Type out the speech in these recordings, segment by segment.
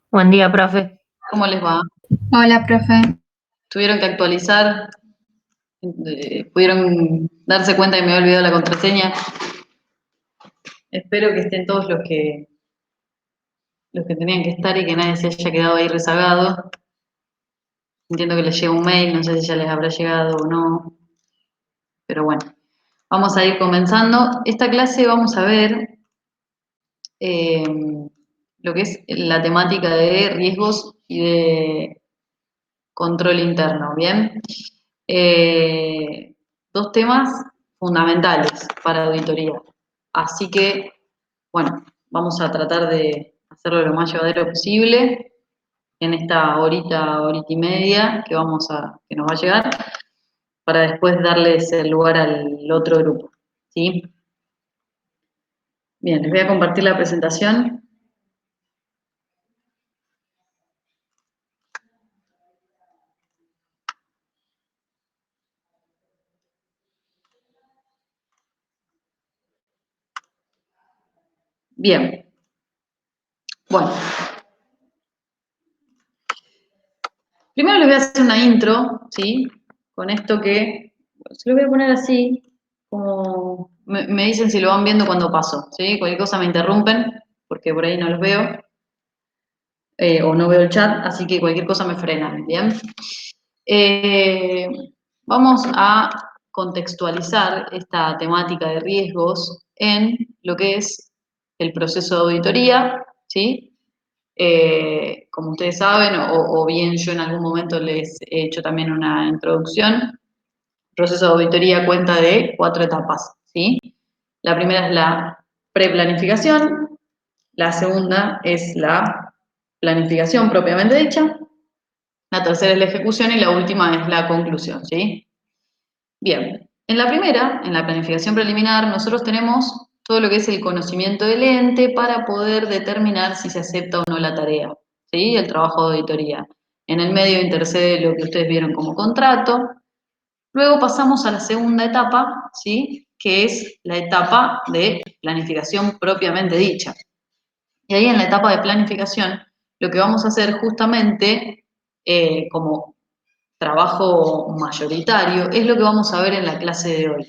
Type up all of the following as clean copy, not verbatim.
Buen día, profe. ¿Cómo les va? Hola, profe. ¿Tuvieron que actualizar? ¿Pudieron darse cuenta que me había olvidado la contraseña? Espero que estén todos los que tenían que estar y que nadie se haya quedado ahí rezagado. Entiendo que les llega un mail, no sé si ya les habrá llegado o no, pero bueno, vamos a ir comenzando. Esta clase vamos a ver eh, lo que es la temática de riesgos y de control interno, ¿bien? Eh, Dos temas fundamentales para auditoría. Así que, bueno, vamos a tratar de hacerlo lo más llevadero posible en esta horita y media que nos va a llegar, para después darles el lugar al otro grupo, ¿sí? Bien, les voy a compartir la presentación. Bien, bueno, primero les voy a hacer una intro, ¿sí? Con esto que se lo voy a poner así, como me dicen si lo van viendo cuando paso, ¿sí? Cualquier cosa me interrumpen, porque por ahí no los veo, o no veo el chat, así que cualquier cosa me frenan, ¿bien? Eh, Vamos a contextualizar esta temática de riesgos en lo que es el proceso de auditoría, ¿sí? Como ustedes saben, o bien yo en algún momento les he hecho también una introducción, el proceso de auditoría cuenta de 4 etapas, ¿sí? La primera es la preplanificación, la segunda es la planificación propiamente dicha, la tercera es la ejecución y la última es la conclusión, ¿sí? Bien, en la primera, en la planificación preliminar, nosotros tenemos todo lo que es el conocimiento del ente para poder determinar si se acepta o no la tarea, ¿sí? El trabajo de auditoría. En el medio intercede lo que ustedes vieron como contrato. Luego pasamos a la segunda etapa, ¿sí? Que es la etapa de planificación propiamente dicha. Y ahí en la etapa de planificación, lo que vamos a hacer justamente como trabajo mayoritario es lo que vamos a ver en la clase de hoy.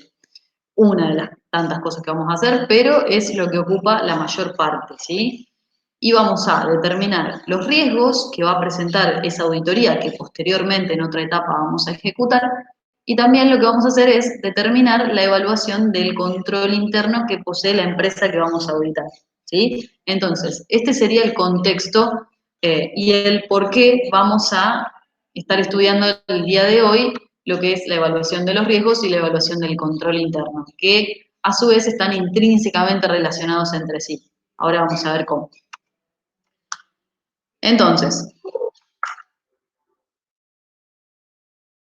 Una de las tantas cosas que vamos a hacer, pero es lo que ocupa la mayor parte, ¿sí? Y vamos a determinar los riesgos que va a presentar esa auditoría que posteriormente en otra etapa vamos a ejecutar. Y también lo que vamos a hacer es determinar la evaluación del control interno que posee la empresa que vamos a auditar, ¿sí? Entonces, este sería el contexto y el por qué vamos a estar estudiando el día de hoy lo que es la evaluación de los riesgos y la evaluación del control interno, que a su vez están intrínsecamente relacionados entre sí. Ahora vamos a ver cómo. Entonces,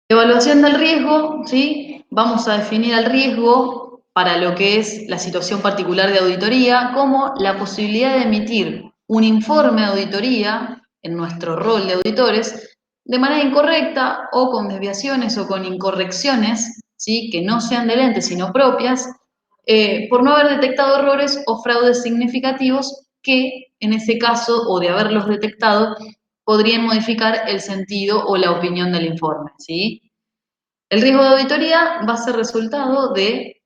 evaluación del riesgo, ¿sí? Vamos a definir el riesgo para lo que es la situación particular de auditoría como la posibilidad de emitir un informe de auditoría en nuestro rol de auditores de manera incorrecta o con desviaciones o con incorrecciones, ¿sí? Que no sean del ente sino propias, por no haber detectado errores o fraudes significativos que en ese caso, o de haberlos detectado, podrían modificar el sentido o la opinión del informe, ¿sí? El riesgo de auditoría va a ser resultado de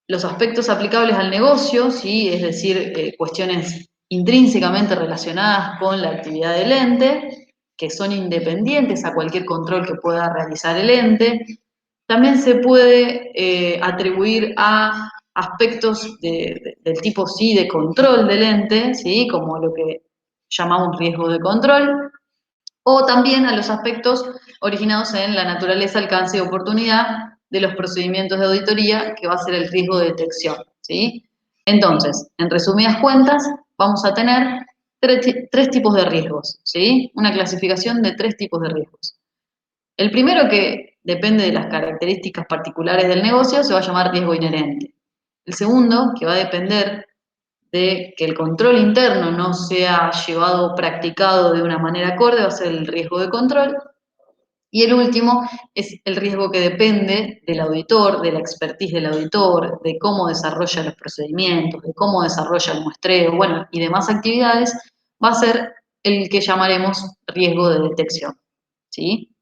los aspectos aplicables al negocio, ¿sí? Es decir, cuestiones intrínsecamente relacionadas con la actividad del ente, que son independientes a cualquier control que pueda realizar el ente. También se puede atribuir a aspectos del tipo sí de control del ente, ¿sí? Como lo que llamamos riesgo de control, o también a los aspectos originados en la naturaleza, alcance y oportunidad de los procedimientos de auditoría, que va a ser el riesgo de detección, ¿sí? Entonces, en resumidas cuentas, vamos a tener tres tipos de riesgos, ¿sí? Una clasificación de 3 tipos de riesgos. El primero, que depende de las características particulares del negocio, se va a llamar riesgo inherente. El segundo, que va a depender de que el control interno no sea llevado o practicado de una manera acorde, va a ser el riesgo de control. Y el último es el riesgo que depende del auditor, de la expertise del auditor, de cómo desarrolla los procedimientos, de cómo desarrolla el muestreo, bueno, y demás actividades, va a ser el que llamaremos riesgo de detección, ¿sí?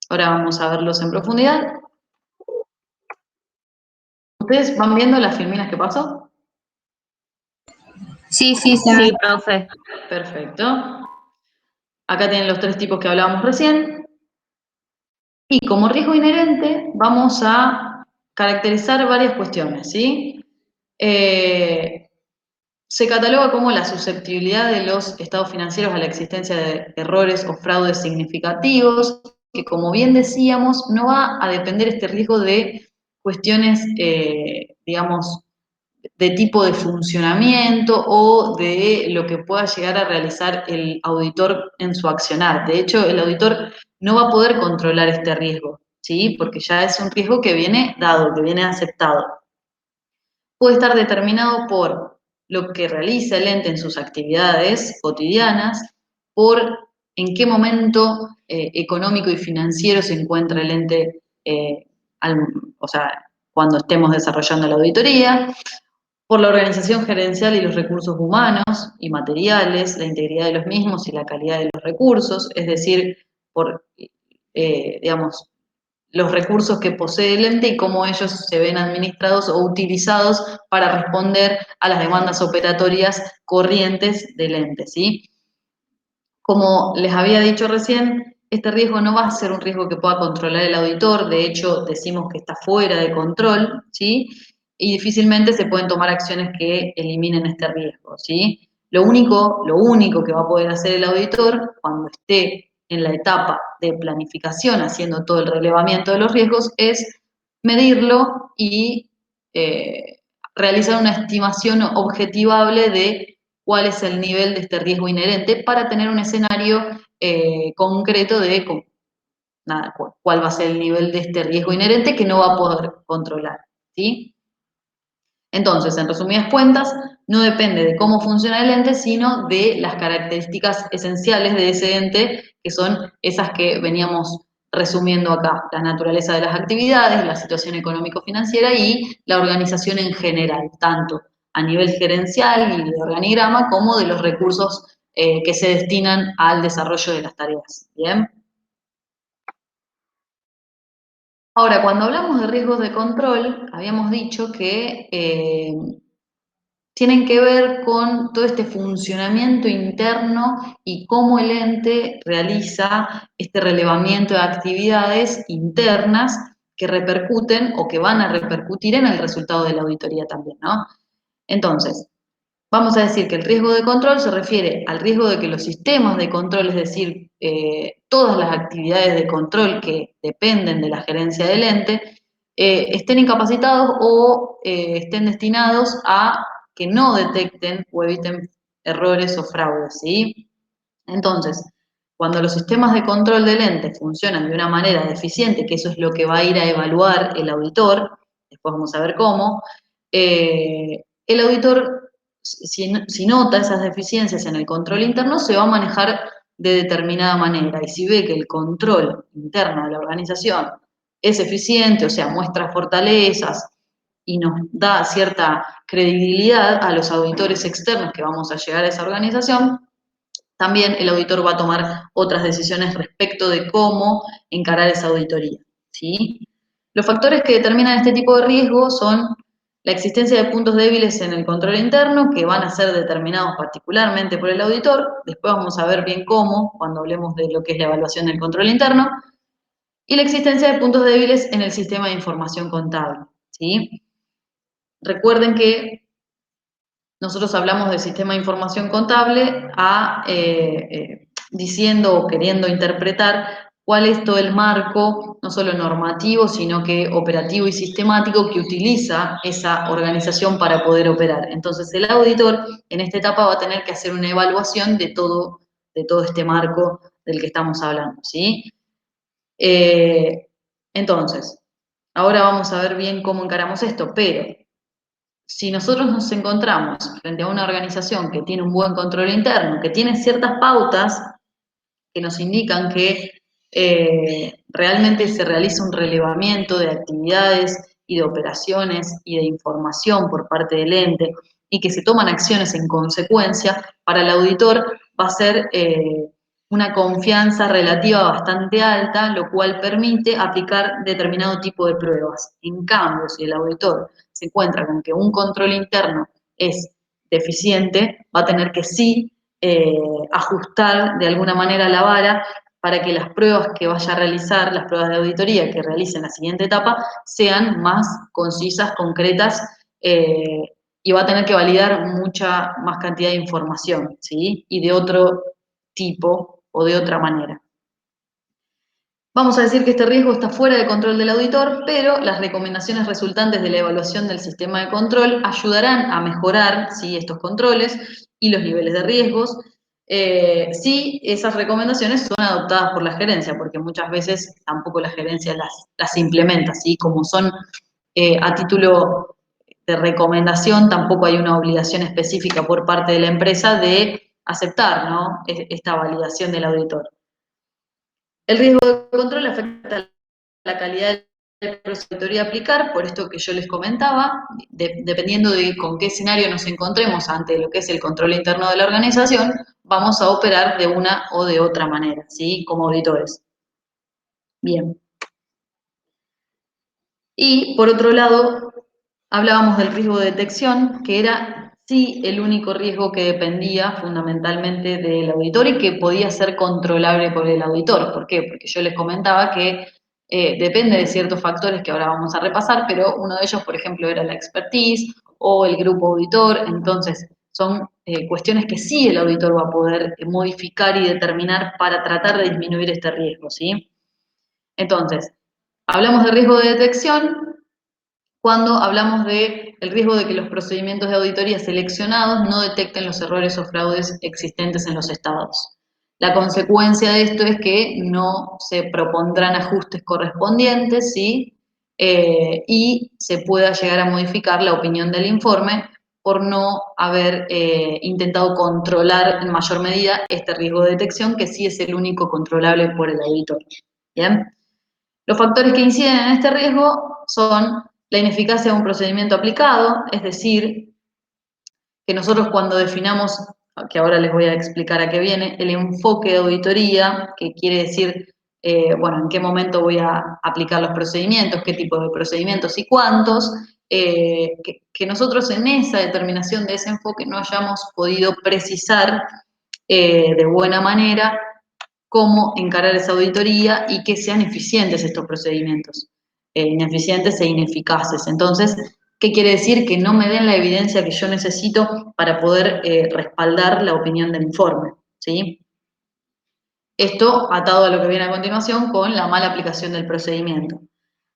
Ahora vamos a verlos en profundidad. ¿Ustedes van viendo las filminas que pasó? Sí, sí, se ve. Sí, profe. Perfecto. Acá tienen los 3 tipos que hablábamos recién. Y como riesgo inherente vamos a caracterizar varias cuestiones, ¿sí? Se cataloga como la susceptibilidad de los estados financieros a la existencia de errores o fraudes significativos, que como bien decíamos, no va a depender este riesgo de cuestiones, digamos, de tipo de funcionamiento o de lo que pueda llegar a realizar el auditor en su accionar. De hecho, el auditor no va a poder controlar este riesgo, ¿sí? Porque ya es un riesgo que viene dado, que viene aceptado. Puede estar determinado por lo que realiza el ente en sus actividades cotidianas, por en qué momento económico y financiero se encuentra el ente, o sea, cuando estemos desarrollando la auditoría, por la organización gerencial y los recursos humanos y materiales, la integridad de los mismos y la calidad de los recursos, es decir, por, digamos, los recursos que posee el ente y cómo ellos se ven administrados o utilizados para responder a las demandas operatorias corrientes del ente, ¿sí? Como les había dicho recién, este riesgo no va a ser un riesgo que pueda controlar el auditor, de hecho decimos que está fuera de control, ¿sí? Y difícilmente se pueden tomar acciones que eliminen este riesgo, ¿sí? Lo único que va a poder hacer el auditor cuando esté en la etapa de planificación, haciendo todo el relevamiento de los riesgos, es medirlo y realizar una estimación objetivable de cuál es el nivel de este riesgo inherente para tener un escenario concreto de nada, cuál va a ser el nivel de este riesgo inherente que no va a poder controlar, ¿sí? Entonces, en resumidas cuentas, no depende de cómo funciona el ente, sino de las características esenciales de ese ente, que son esas que veníamos resumiendo acá, la naturaleza de las actividades, la situación económico-financiera y la organización en general, tanto a nivel gerencial y de organigrama, como de los recursos que se destinan al desarrollo de las tareas. ¿Bien? Ahora, cuando hablamos de riesgos de control, habíamos dicho que tienen que ver con todo este funcionamiento interno y cómo el ente realiza este relevamiento de actividades internas que repercuten o que van a repercutir en el resultado de la auditoría también, ¿no? Entonces, vamos a decir que el riesgo de control se refiere al riesgo de que los sistemas de control, es decir, todas las actividades de control que dependen de la gerencia del ente, estén incapacitados o estén destinados a que no detecten o eviten errores o fraudes, ¿sí? Entonces, cuando los sistemas de control del ente funcionan de una manera deficiente, que eso es lo que va a ir a evaluar el auditor, después vamos a ver cómo, el auditor, si nota esas deficiencias en el control interno, se va a manejar de determinada manera. Y si ve que el control interno de la organización es eficiente, o sea, muestra fortalezas y nos da cierta credibilidad a los auditores externos que vamos a llegar a esa organización, también el auditor va a tomar otras decisiones respecto de cómo encarar esa auditoría, ¿sí? Los factores que determinan este tipo de riesgo son la existencia de puntos débiles en el control interno, que van a ser determinados particularmente por el auditor, después vamos a ver bien cómo, cuando hablemos de lo que es la evaluación del control interno, y la existencia de puntos débiles en el sistema de información contable, ¿sí? Recuerden que nosotros hablamos del sistema de información contable diciendo o queriendo interpretar cuál es todo el marco, no solo normativo, sino que operativo y sistemático que utiliza esa organización para poder operar. Entonces, el auditor en esta etapa va a tener que hacer una evaluación de todo este marco del que estamos hablando, ¿sí? Entonces, ahora vamos a ver bien cómo encaramos esto, pero si nosotros nos encontramos frente a una organización que tiene un buen control interno, que tiene ciertas pautas que nos indican que realmente se realiza un relevamiento de actividades y de operaciones y de información por parte del ente y que se toman acciones en consecuencia, para el auditor va a ser una confianza relativa bastante alta, lo cual permite aplicar determinado tipo de pruebas. En cambio, si el auditor se encuentra con que un control interno es deficiente, va a tener que sí ajustar de alguna manera la vara para que las pruebas que vaya a realizar, las pruebas de auditoría que realice en la siguiente etapa, sean más concisas, concretas, y va a tener que validar mucha más cantidad de información, ¿sí? Y de otro tipo o de otra manera. Vamos a decir que este riesgo está fuera de control del auditor, pero las recomendaciones resultantes de la evaluación del sistema de control ayudarán a mejorar, ¿sí?, estos controles y los niveles de riesgos, si esas recomendaciones son adoptadas por la gerencia, porque muchas veces tampoco la gerencia las implementa, ¿sí? Como son a título de recomendación, tampoco hay una obligación específica por parte de la empresa de aceptar, ¿no?, esta validación del auditor. El riesgo de control afecta la calidad del proceso de auditoría a aplicar, por esto que yo les comentaba, dependiendo de con qué escenario nos encontremos ante lo que es el control interno de la organización, vamos a operar de una o de otra manera, ¿sí?, como auditores. Bien. Y por otro lado, hablábamos del riesgo de detección, que era sí el único riesgo que dependía fundamentalmente del auditor y que podía ser controlable por el auditor. ¿Por qué? Porque yo les comentaba que depende de ciertos factores que ahora vamos a repasar, pero uno de ellos, por ejemplo, era la expertise o el grupo auditor. Entonces, son cuestiones que sí el auditor va a poder modificar y determinar para tratar de disminuir este riesgo, ¿sí? Entonces, hablamos de riesgo de detección cuando hablamos de el riesgo de que los procedimientos de auditoría seleccionados no detecten los errores o fraudes existentes en los estados. La consecuencia de esto es que no se propondrán ajustes correspondientes, ¿sí? Y se pueda llegar a modificar la opinión del informe por no haber intentado controlar en mayor medida este riesgo de detección, que sí es el único controlable por el auditor. ¿Bien? Los factores que inciden en este riesgo son la ineficacia de un procedimiento aplicado, es decir, que nosotros cuando definamos, que ahora les voy a explicar a qué viene, el enfoque de auditoría, que quiere decir, bueno, en qué momento voy a aplicar los procedimientos, qué tipo de procedimientos y cuántos, que nosotros en esa determinación de ese enfoque no hayamos podido precisar de buena manera cómo encarar esa auditoría y que sean eficientes estos procedimientos, ineficientes e ineficaces. Entonces, ¿qué quiere decir? Que no me den la evidencia que yo necesito para poder respaldar la opinión del informe, ¿sí? Esto atado a lo que viene a continuación con la mala aplicación del procedimiento.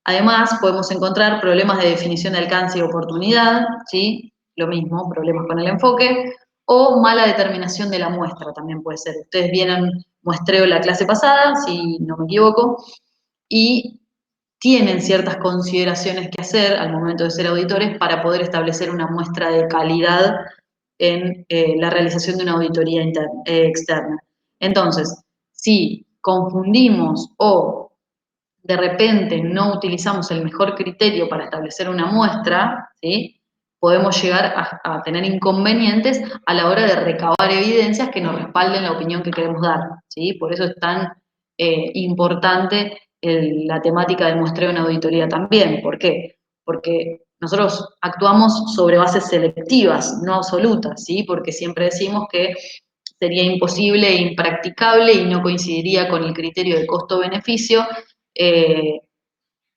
Además, podemos encontrar problemas de definición de alcance y oportunidad, ¿sí? Lo mismo, problemas con el enfoque, o mala determinación de la muestra también puede ser. Ustedes vieron muestreo la clase pasada, si no me equivoco, y tienen ciertas consideraciones que hacer al momento de ser auditores para poder establecer una muestra de calidad en la realización de una auditoría externa. Entonces, si confundimos o de repente no utilizamos el mejor criterio para establecer una muestra, ¿sí?, podemos llegar a tener inconvenientes a la hora de recabar evidencias que nos respalden la opinión que queremos dar, ¿sí? Por eso es tan importante la temática del muestreo en auditoría también. ¿Por qué? Porque nosotros actuamos sobre bases selectivas, no absolutas, ¿sí? Porque siempre decimos que sería imposible e impracticable y no coincidiría con el criterio de costo-beneficio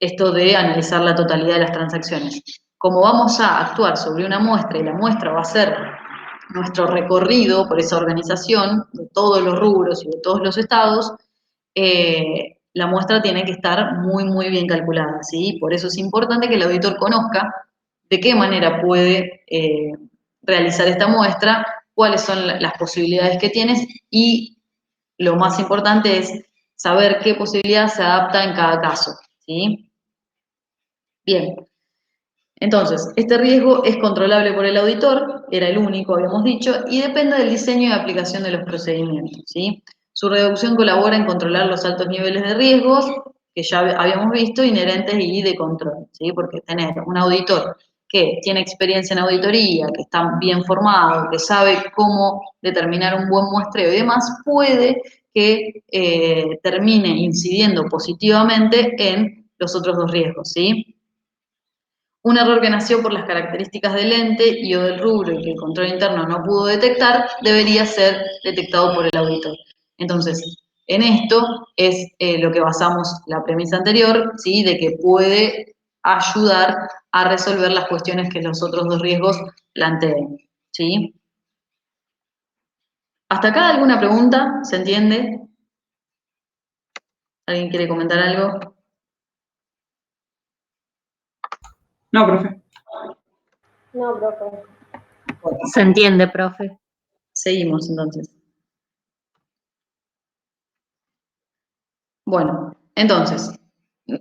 esto de analizar la totalidad de las transacciones. Como vamos a actuar sobre una muestra y la muestra va a ser nuestro recorrido por esa organización, de todos los rubros y de todos los estados, la muestra tiene que estar muy, muy bien calculada, ¿sí? Por eso es importante que el auditor conozca de qué manera puede realizar esta muestra, cuáles son las posibilidades que tienes y lo más importante es saber qué posibilidad se adapta en cada caso, ¿sí? Bien, entonces, este riesgo es controlable por el auditor, era el único, habíamos dicho, y depende del diseño y aplicación de los procedimientos, ¿sí? Su reducción colabora en controlar los altos niveles de riesgos, que ya habíamos visto, inherentes y de control, ¿sí? Porque tener un auditor que tiene experiencia en auditoría, que está bien formado, que sabe cómo determinar un buen muestreo y demás, puede que termine incidiendo positivamente en los otros dos riesgos, ¿sí? Un error que nació por las características del ente y o del rubro y que el control interno no pudo detectar, debería ser detectado por el auditor. Entonces, en esto es lo que basamos la premisa anterior, ¿sí? De que puede ayudar a resolver las cuestiones que los otros dos riesgos planteen, ¿sí? ¿Hasta acá alguna pregunta? ¿Se entiende? ¿Alguien quiere comentar algo? No, profe. No, profe. Bueno, Se entiende, profe. seguimos entonces. Bueno, entonces,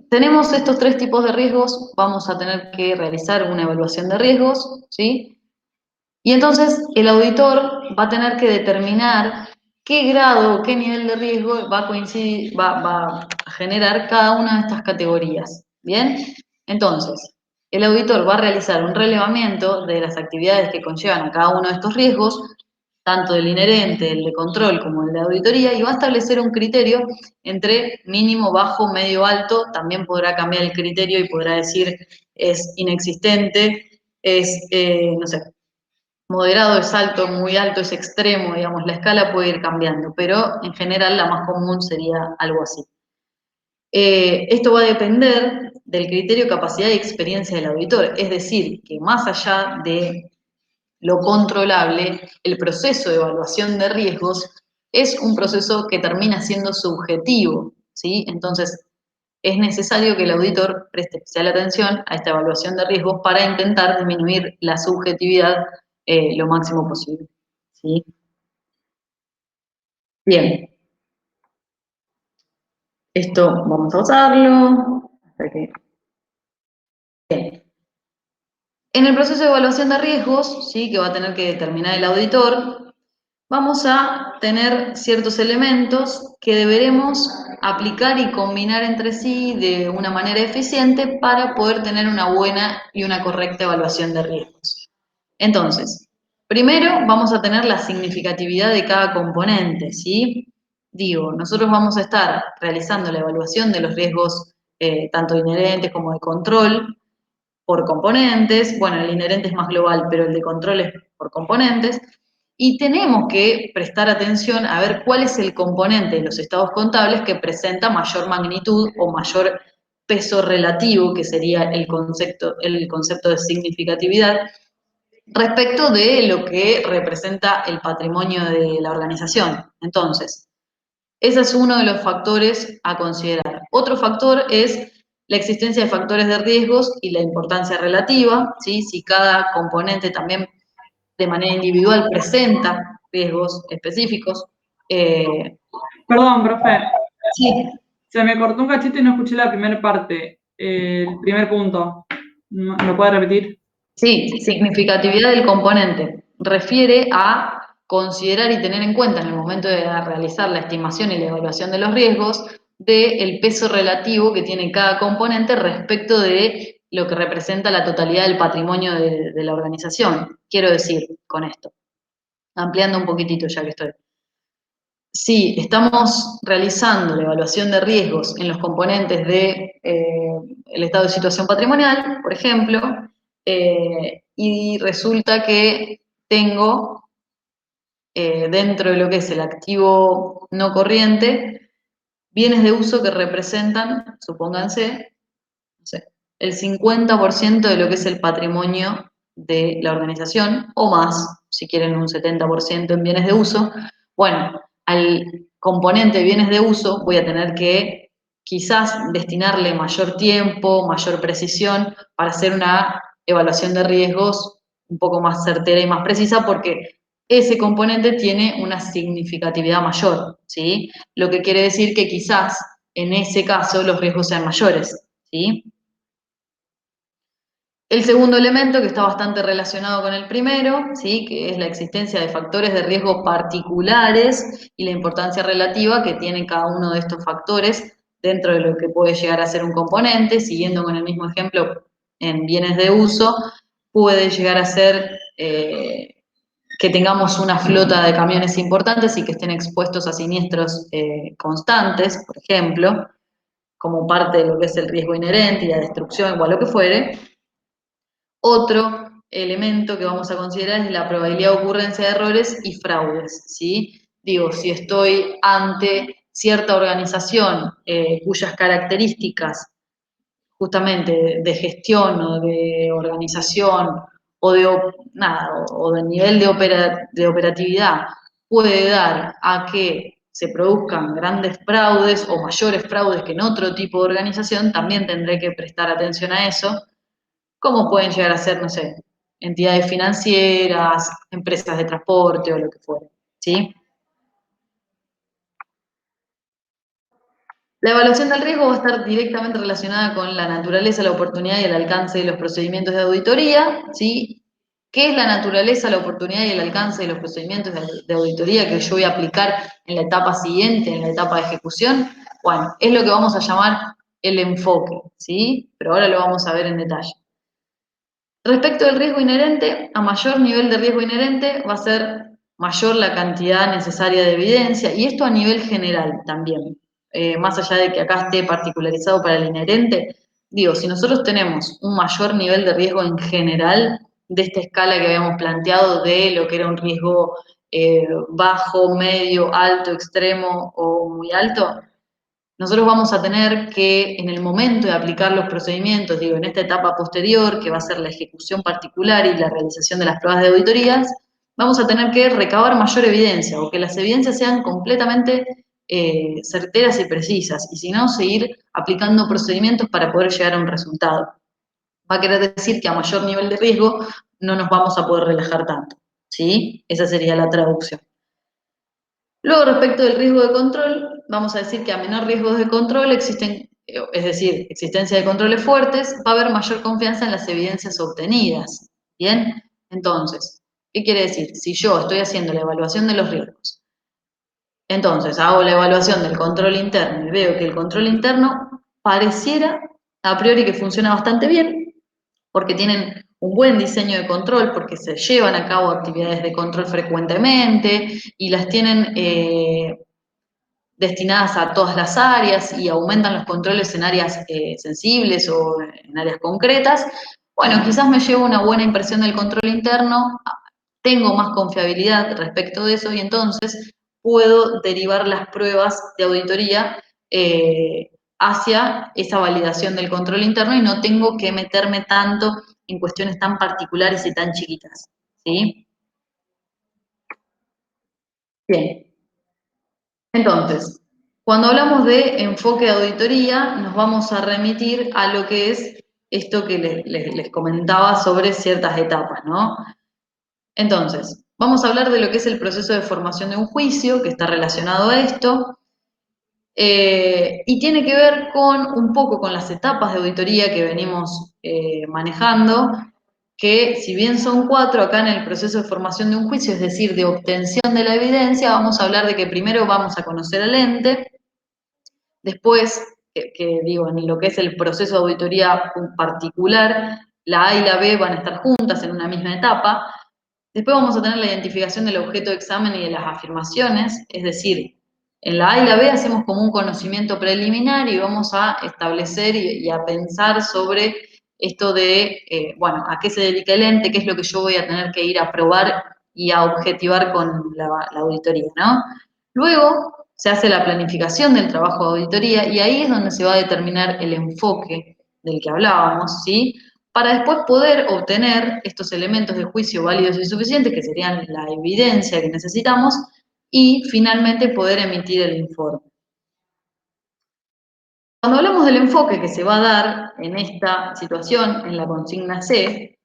tenemos estos tres tipos de riesgos, vamos a tener que realizar una evaluación de riesgos, ¿sí? Y entonces el auditor va a tener que determinar qué grado o qué nivel de riesgo va a coincidir, va a generar cada una de estas categorías, ¿bien? Entonces, el auditor va a realizar un relevamiento de las actividades que conllevan a cada uno de estos riesgos, tanto el inherente, el de control como el de auditoría, y va a establecer un criterio entre mínimo, bajo, medio, alto. También podrá cambiar el criterio y podrá decir es inexistente, es, no sé, moderado, es alto, muy alto, es extremo, digamos, la escala puede ir cambiando, pero en general la más común sería algo así. Esto va a depender del criterio, capacidad y experiencia del auditor, es decir, que más allá de lo controlable, el proceso de evaluación de riesgos es un proceso que termina siendo subjetivo, ¿sí? Entonces, es necesario que el auditor preste especial atención a esta evaluación de riesgos para intentar disminuir la subjetividad lo máximo posible, ¿sí? Bien, esto vamos a usarlo hasta que... Bien. En el proceso de evaluación de riesgos, ¿sí? Que va a tener que determinar el auditor, vamos a tener ciertos elementos que deberemos aplicar y combinar entre sí de una manera eficiente para poder tener una buena y una correcta evaluación de riesgos. Entonces, primero vamos a tener la significatividad de cada componente, ¿sí? Digo, nosotros vamos a estar realizando la evaluación de los riesgos tanto inherentes como de control por componentes. Bueno, el inherente es más global, pero el de control es por componentes. Y tenemos que prestar atención a ver cuál es el componente de los estados contables que presenta mayor magnitud o mayor peso relativo, que sería el concepto de significatividad, respecto de lo que representa el patrimonio de la organización. Entonces, ese es uno de los factores a considerar. Otro factor es la existencia de factores de riesgos y la importancia relativa, ¿sí? Si cada componente también de manera individual presenta riesgos específicos. Perdón, profe. Sí, Se me cortó un cachito y no escuché la primera parte. El primer punto. ¿Lo puede repetir? sí, significatividad del componente. Refiere a considerar y tener en cuenta en el momento de realizar la estimación y la evaluación de los riesgos del peso relativo que tiene cada componente respecto de lo que representa la totalidad del patrimonio de la organización. Quiero decir con esto, ampliando un poquitito ya que estoy. Si estamos realizando la evaluación de riesgos en los componentes de el estado de situación patrimonial, por ejemplo, y resulta que tengo dentro de lo que es el activo no corriente, bienes de uso que representan, supónganse, no sé, el 50% de lo que es el patrimonio de la organización, o más, si quieren un 70% en bienes de uso. Bueno, al componente de bienes de uso voy a tener que quizás destinarle mayor tiempo, mayor precisión para hacer una evaluación de riesgos un poco más certera y más precisa, porque ese componente tiene una significatividad mayor, ¿sí? Lo que quiere decir que quizás en ese caso los riesgos sean mayores, ¿sí? El segundo elemento, que está bastante relacionado con el primero, ¿sí? Que es la existencia de factores de riesgo particulares y la importancia relativa que tiene cada uno de estos factores dentro de lo que puede llegar a ser un componente, siguiendo con el mismo ejemplo en bienes de uso. puede llegar a ser que tengamos una flota de camiones importantes y que estén expuestos a siniestros constantes, por ejemplo, como parte de lo que es el riesgo inherente y la destrucción o a lo que fuere. Otro elemento que vamos a considerar es la probabilidad de ocurrencia de errores y fraudes, ¿sí? Digo, si estoy ante cierta organización cuyas características justamente de gestión o de organización o de, o de nivel de operatividad puede dar a que se produzcan grandes fraudes o mayores fraudes que en otro tipo de organización, también tendré que prestar atención a eso, como pueden llegar a ser, no sé, entidades financieras, empresas de transporte o lo que fuere, ¿sí? La evaluación del riesgo va a estar directamente relacionada con la naturaleza, la oportunidad y el alcance de los procedimientos de auditoría, ¿sí? ¿Qué es la naturaleza, la oportunidad y el alcance de los procedimientos de auditoría que yo voy a aplicar en la etapa siguiente, en la etapa de ejecución? Bueno, es lo que vamos a llamar el enfoque, ¿sí? Pero ahora lo vamos a ver en detalle. Respecto del riesgo inherente, a mayor nivel de riesgo inherente va a ser mayor la cantidad necesaria de evidencia, y esto a nivel general también. Más allá de que acá esté particularizado para el inherente, digo, si nosotros tenemos un mayor nivel de riesgo en general, de esta escala que habíamos planteado de lo que era un riesgo bajo, medio, alto, extremo o muy alto, nosotros vamos a tener que, en el momento de aplicar los procedimientos, digo, en esta etapa posterior, que va a ser la ejecución particular y la realización de las pruebas de auditorías, vamos a tener que recabar mayor evidencia, o que las evidencias sean completamente certeras y precisas, y si no, seguir aplicando procedimientos para poder llegar a un resultado. Va a querer decir que a mayor nivel de riesgo no nos vamos a poder relajar tanto, ¿sí? Esa sería la traducción. Luego, respecto del riesgo de control, vamos a decir que a menor riesgo de control existen, es decir, existencia de controles fuertes, va a haber mayor confianza en las evidencias obtenidas. ¿Bien? Entonces, ¿qué quiere decir? Si yo estoy haciendo la evaluación de los riesgos, entonces hago la evaluación del control interno y veo que el control interno pareciera a priori que funciona bastante bien, porque tienen un buen diseño de control, porque se llevan a cabo actividades de control frecuentemente y las tienen destinadas a todas las áreas y aumentan los controles en áreas sensibles o en áreas concretas. Bueno, quizás me llevo una buena impresión del control interno, tengo más confiabilidad respecto de eso y entonces puedo derivar las pruebas de auditoría hacia esa validación del control interno y no tengo que meterme tanto en cuestiones tan particulares y tan chiquitas, ¿sí? Bien. Entonces, cuando hablamos de enfoque de auditoría, nos vamos a remitir a lo que es esto que les comentaba sobre ciertas etapas, ¿no? Entonces, vamos a hablar de lo que es el proceso de formación de un juicio, que está relacionado a esto, y tiene que ver con un poco con las etapas de auditoría que venimos manejando, que si bien son 4, acá en el proceso de formación de un juicio, es decir, de obtención de la evidencia, vamos a hablar de que primero vamos a conocer al ente, después, que digo, en lo que es el proceso de auditoría particular, la A y la B van a estar juntas en una misma etapa. Después vamos a tener la identificación del objeto de examen y de las afirmaciones, es decir, en la A y la B hacemos como un conocimiento preliminar y vamos a establecer y a pensar sobre esto de, bueno, a qué se dedica el ente, qué es lo que yo voy a tener que ir a probar y a objetivar con la auditoría, ¿no? Luego se hace la planificación del trabajo de auditoría y ahí es donde se va a determinar el enfoque del que hablábamos, ¿sí? Para después poder obtener estos elementos de juicio válidos y suficientes, que serían la evidencia que necesitamos, y finalmente poder emitir el informe. Cuando hablamos del enfoque que se va a dar en esta situación, en la consigna C,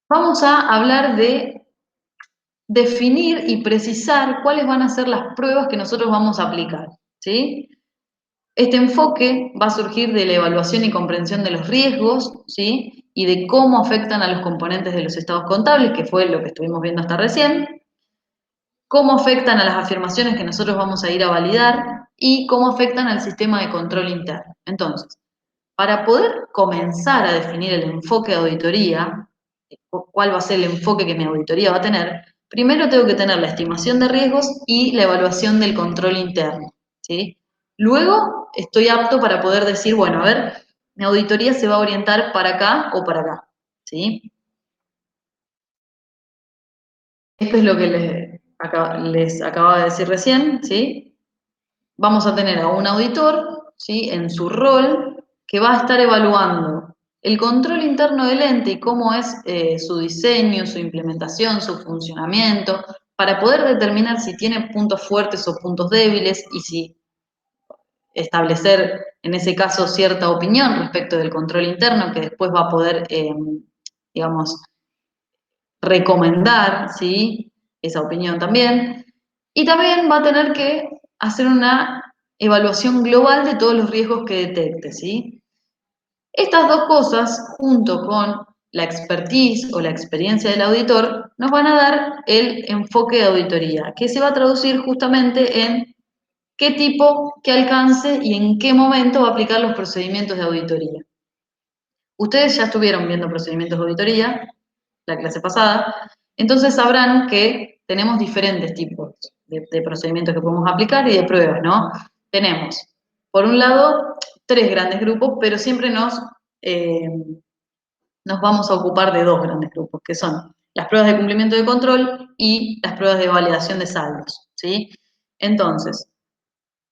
vamos a hablar de definir y precisar cuáles van a ser las pruebas que nosotros vamos a aplicar, ¿sí? Este enfoque va a surgir de la evaluación y comprensión de los riesgos, ¿sí? Y de cómo afectan a los componentes de los estados contables, que fue lo que estuvimos viendo hasta recién, cómo afectan a las afirmaciones que nosotros vamos a ir a validar y cómo afectan al sistema de control interno. Entonces, para poder comenzar a definir el enfoque de auditoría, cuál va a ser el enfoque que mi auditoría va a tener, primero tengo que tener la estimación de riesgos y la evaluación del control interno, ¿sí? Luego estoy apto para poder decir, bueno, a ver, mi auditoría se va a orientar para acá o para acá, ¿sí? Esto es lo que les acababa de decir recién, ¿sí? Vamos a tener a un auditor, ¿sí? En su rol, que va a estar evaluando el control interno del ente y cómo es su diseño, su implementación, su funcionamiento, para poder determinar si tiene puntos fuertes o puntos débiles y si establecer, en ese caso, cierta opinión respecto del control interno que después va a poder, digamos, recomendar, ¿sí? Esa opinión también. Y también va a tener que hacer una evaluación global de todos los riesgos que detecte, ¿sí? Estas dos cosas, junto con la expertise o la experiencia del auditor, nos van a dar el enfoque de auditoría, que se va a traducir justamente en qué tipo, qué alcance y en qué momento va a aplicar los procedimientos de auditoría. Ustedes ya estuvieron viendo procedimientos de auditoría la clase pasada, entonces sabrán que tenemos diferentes tipos de procedimientos que podemos aplicar y de pruebas, ¿no? Tenemos, por un lado, 3 grandes grupos, pero siempre nos vamos a ocupar de 2 grandes grupos, que son las pruebas de cumplimiento de control y las pruebas de validación de saldos, ¿sí? Entonces,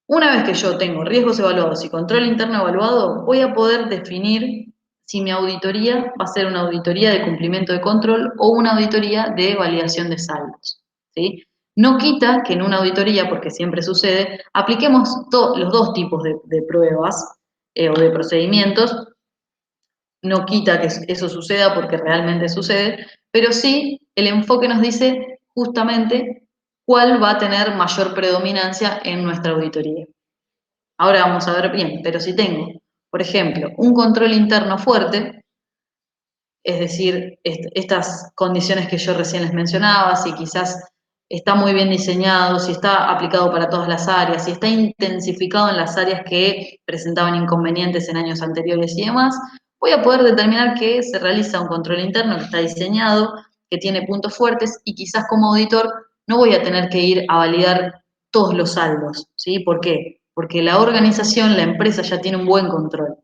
una vez que yo tengo riesgos evaluados y control interno evaluado, voy a poder definir si mi auditoría va a ser una auditoría de cumplimiento de control o una auditoría de validación de saldos, ¿sí? No quita que en una auditoría, porque siempre sucede, apliquemos los 2 tipos de pruebas o de procedimientos. No quita que eso suceda porque realmente sucede, pero sí el enfoque nos dice justamente cuál va a tener mayor predominancia en nuestra auditoría. Ahora vamos a ver bien, pero si tengo, por ejemplo, un control interno fuerte, es decir, estas condiciones que yo recién les mencionaba, si quizás está muy bien diseñado, si está aplicado para todas las áreas, si está intensificado en las áreas que presentaban inconvenientes en años anteriores y demás, voy a poder determinar que se realiza un control interno que está diseñado, que tiene puntos fuertes y quizás como auditor no voy a tener que ir a validar todos los saldos, ¿sí? ¿Por qué? Porque la organización, la empresa ya tiene un buen control.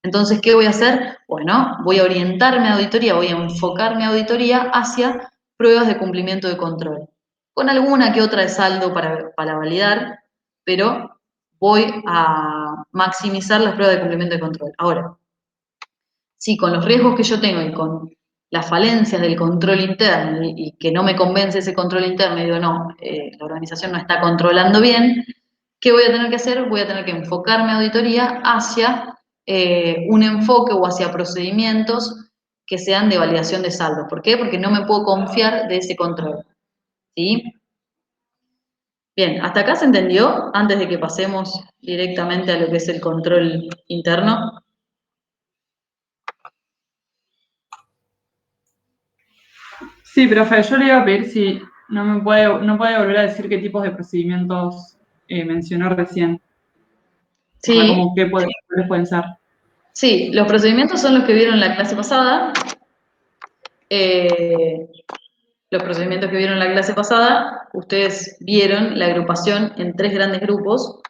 Entonces, ¿qué voy a hacer? Bueno, voy a orientar mi auditoría, voy a enfocar mi auditoría hacia pruebas de cumplimiento de control, con alguna que otra de saldo para validar, pero voy a maximizar las pruebas de cumplimiento de control. Ahora, si con los riesgos que yo tengo y con las falencias del control interno y que no me convence ese control interno y digo, no, la organización no está controlando bien, ¿qué voy a tener que hacer? Voy a tener que enfocar mi auditoría hacia un enfoque o hacia procedimientos que sean de validación de saldos. ¿Por qué? Porque no me puedo confiar de ese control. ¿Sí? Bien, ¿hasta acá se entendió? Antes de que pasemos directamente a lo que es el control interno. Sí, profe, yo le iba a pedir si no puede volver a decir qué tipos de procedimientos mencionó recién. O sea, Sí, como cuáles pueden ser. sí, los procedimientos son los que vieron en la clase pasada. Eh, los procedimientos que vieron en la clase pasada, ustedes vieron la agrupación en 3 grandes grupos,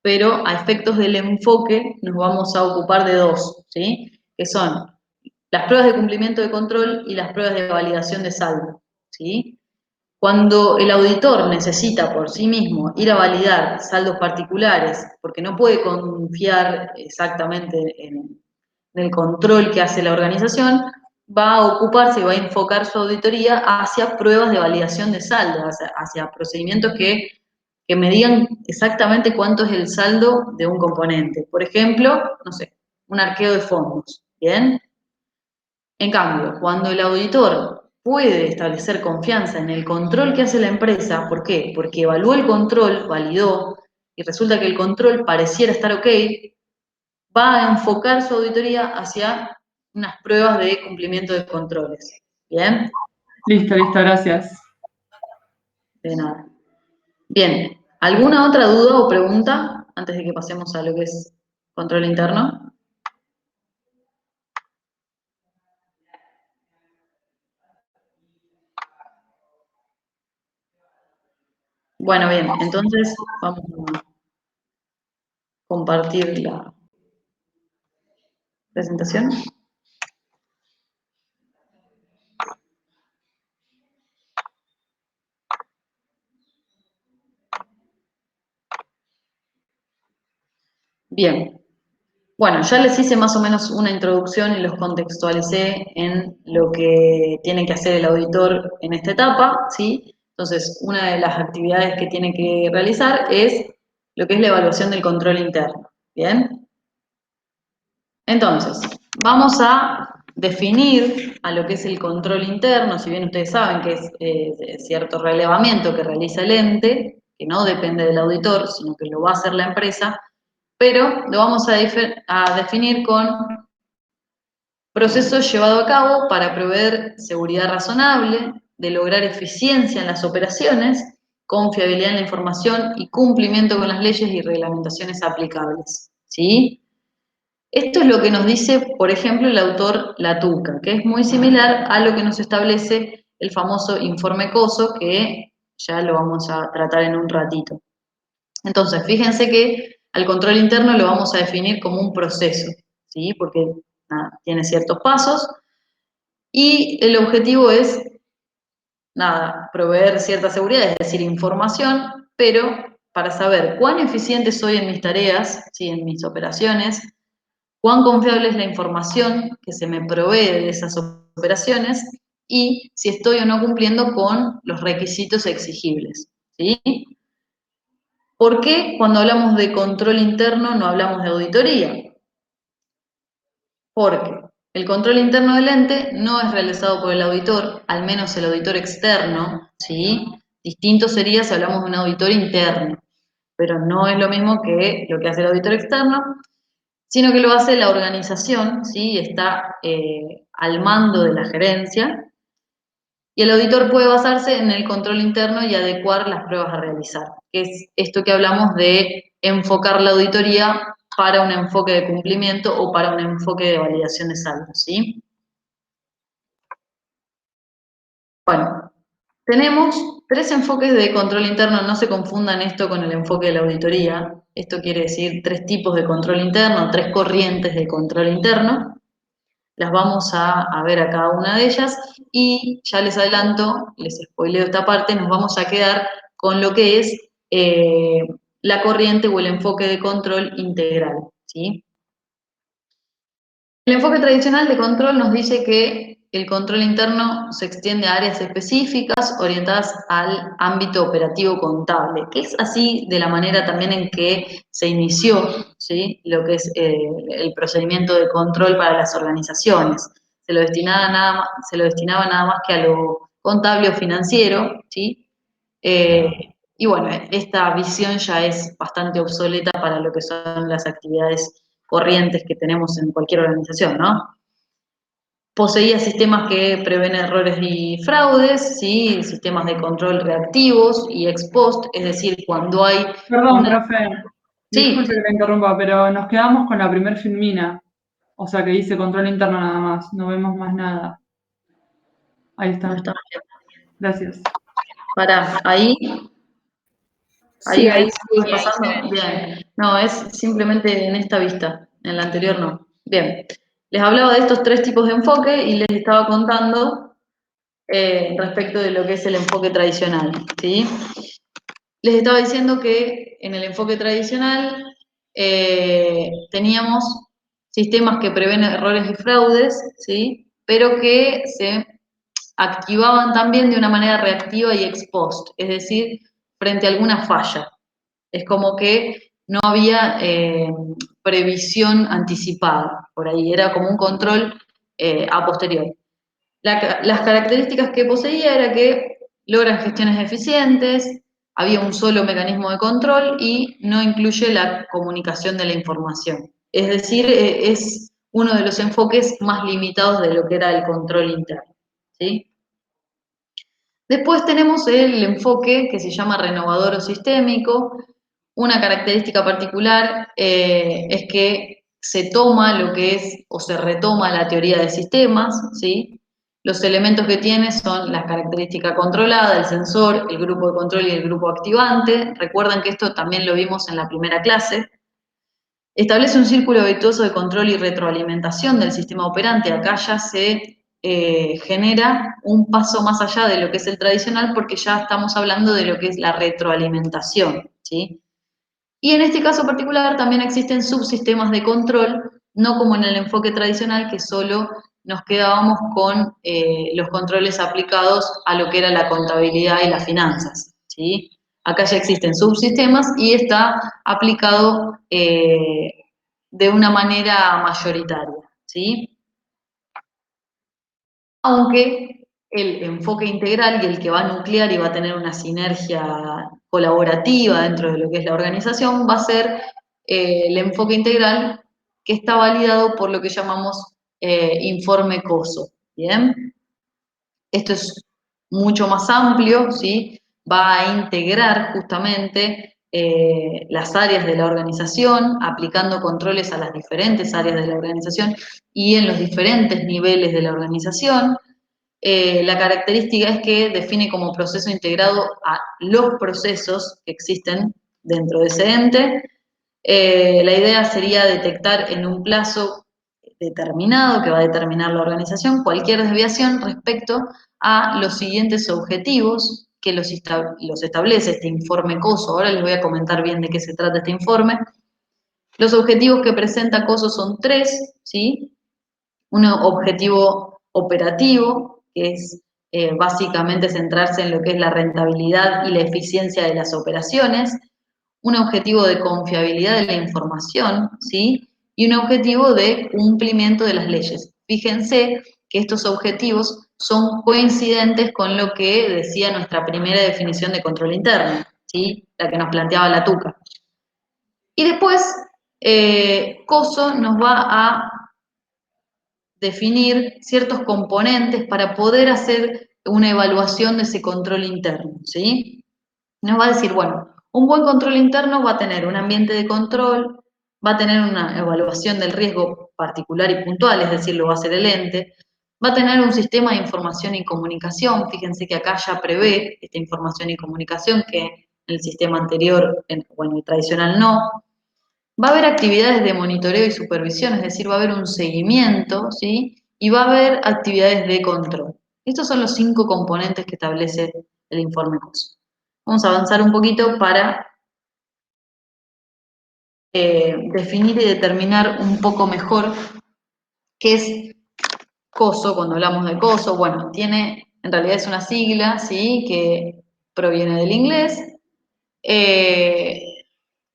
pero a efectos del enfoque nos vamos a ocupar de 2, ¿sí? Que son las pruebas de cumplimiento de control y las pruebas de validación de saldo, ¿sí? Cuando el auditor necesita por sí mismo ir a validar saldos particulares, porque no puede confiar exactamente en el control que hace la organización, va a ocuparse y va a enfocar su auditoría hacia pruebas de validación de saldo, hacia procedimientos que me digan exactamente cuánto es el saldo de un componente. Por ejemplo, no sé, un arqueo de fondos, ¿bien? En cambio, cuando el auditor puede establecer confianza en el control que hace la empresa, ¿por qué? Porque evaluó el control, validó, y resulta que el control pareciera estar ok, va a enfocar su auditoría hacia unas pruebas de cumplimiento de controles. ¿Bien? Listo, gracias. De nada. Bien, ¿alguna otra duda o pregunta antes de que pasemos a lo que es control interno? Bueno, bien, entonces vamos a compartir la presentación. Bien, bueno, ya les hice más o menos una introducción y los contextualicé en lo que tiene que hacer el auditor en esta etapa, ¿sí? Entonces, una de las actividades que tiene que realizar es lo que es la evaluación del control interno, ¿bien? Entonces, vamos a definir a lo que es el control interno, si bien ustedes saben que es cierto relevamiento que realiza el ente, que no depende del auditor, sino que lo va a hacer la empresa, pero lo vamos a definir con proceso llevado a cabo para proveer seguridad razonable, de lograr eficiencia en las operaciones, confiabilidad en la información y cumplimiento con las leyes y reglamentaciones aplicables, ¿sí? Esto es lo que nos dice, por ejemplo, el autor Latuca, que es muy similar a lo que nos establece el famoso informe COSO, que ya lo vamos a tratar en un ratito. Entonces, fíjense que al control interno lo vamos a definir como un proceso, ¿sí? Porque nada, tiene ciertos pasos y el objetivo es, nada, proveer cierta seguridad, es decir, información, pero para saber cuán eficiente soy en mis tareas, ¿sí? En mis operaciones, cuán confiable es la información que se me provee de esas operaciones y si estoy o no cumpliendo con los requisitos exigibles, ¿sí? ¿Por qué cuando hablamos de control interno no hablamos de auditoría? Porque el control interno del ente no es realizado por el auditor, al menos el auditor externo, ¿sí? Distinto sería si hablamos de un auditor interno, pero no es lo mismo que lo que hace el auditor externo, sino que lo hace la organización, ¿sí? Está al mando de la gerencia, y el auditor puede basarse en el control interno y adecuar las pruebas a realizar, que es esto que hablamos de enfocar la auditoría para un enfoque de cumplimiento o para un enfoque de validación de saldos, ¿sí? Bueno, tenemos tres enfoques de control interno, no se confundan esto con el enfoque de la auditoría, esto quiere decir tres tipos de control interno, tres corrientes de control interno. Las vamos a ver a cada una de ellas y ya les adelanto, les spoileo esta parte, nos vamos a quedar con lo que es la corriente o el enfoque de control integral, ¿sí? El enfoque tradicional de control nos dice que el control interno se extiende a áreas específicas orientadas al ámbito operativo contable, que es así de la manera también en que se inició, ¿sí? Lo que es el procedimiento de control para las organizaciones. Se lo destinaba nada más que a lo contable o financiero, ¿sí? Y bueno, esta visión ya es bastante obsoleta para lo que son las actividades corrientes que tenemos en cualquier organización, ¿no? Poseía sistemas que prevén errores y fraudes, ¿sí? Sistemas de control reactivos y ex post, es decir, cuando hay Perdón, una... profe, Sí, disculpe que te interrumpa, pero nos quedamos con la primer filmina, o sea que dice control interno nada más, no vemos más nada. Ahí no está, está. gracias. Para, ahí Sí, ahí ves, sí, ¿estás ahí se pasando? ve. Bien. No, es simplemente en esta vista, en la anterior no. Bien. Les hablaba de estos tres tipos de enfoque y les estaba contando respecto de lo que es el enfoque tradicional, ¿sí? Les estaba diciendo que en el enfoque tradicional teníamos sistemas que prevén errores y fraudes, ¿sí? Pero que se activaban también de una manera reactiva y ex post, es decir, frente a alguna falla. Es como que no había previsión anticipada por ahí, era como un control a posteriori. Las características que poseía era que logran gestiones eficientes, había un solo mecanismo de control y no incluye la comunicación de la información. Es decir, es uno de los enfoques más limitados de lo que era el control interno, ¿sí? Después tenemos el enfoque que se llama renovador o sistémico. Una característica particular es que se toma lo que es, o se retoma la teoría de sistemas, ¿sí? Los elementos que tiene son las características controladas, el sensor, el grupo de control y el grupo activante. Recuerdan que esto también lo vimos en la primera clase. Establece un círculo virtuoso de control y retroalimentación del sistema operante. Acá ya se genera un paso más allá de lo que es el tradicional porque ya estamos hablando de lo que es la retroalimentación, ¿sí? Y en este caso particular también existen subsistemas de control, no como en el enfoque tradicional que solo nos quedábamos con los controles aplicados a lo que era la contabilidad y las finanzas, ¿sí? Acá ya existen subsistemas y está aplicado de una manera mayoritaria, ¿sí? Aunque el enfoque integral y el que va a nuclear y va a tener una sinergia colaborativa dentro de lo que es la organización va a ser el enfoque integral que está validado por lo que llamamos informe COSO, ¿bien? Esto es mucho más amplio, ¿sí? Va a integrar justamente las áreas de la organización, aplicando controles a las diferentes áreas de la organización y en los diferentes niveles de la organización. La característica es que define como proceso integrado a los procesos que existen dentro de ese ente. La idea sería detectar en un plazo determinado, que va a determinar la organización, cualquier desviación respecto a los siguientes objetivos que los establece este informe COSO. Ahora les voy a comentar bien de qué se trata este informe. Los objetivos que presenta COSO son tres, ¿sí? Un objetivo operativo, que es básicamente centrarse en lo que es la rentabilidad y la eficiencia de las operaciones, un objetivo de confiabilidad de la información, ¿sí? Y un objetivo de cumplimiento de las leyes. Fíjense que estos objetivos son coincidentes con lo que decía nuestra primera definición de control interno, ¿sí? La que nos planteaba la TUCA. Y después, COSO nos va a definir ciertos componentes para poder hacer una evaluación de ese control interno, ¿sí? Nos va a decir, bueno, un buen control interno va a tener un ambiente de control, va a tener una evaluación del riesgo particular y puntual, es decir, lo va a hacer el ente, va a tener un sistema de información y comunicación, fíjense que acá ya prevé esta información y comunicación que en el sistema anterior, bueno, el tradicional no. Va a haber actividades de monitoreo y supervisión, es decir, va a haber un seguimiento, ¿sí? Y va a haber actividades de control. Estos son los 5 componentes que establece el informe COSO. Vamos a avanzar un poquito para definir y determinar un poco mejor qué es COSO. Cuando hablamos de COSO, bueno, en realidad es una sigla, ¿sí? Que proviene del inglés.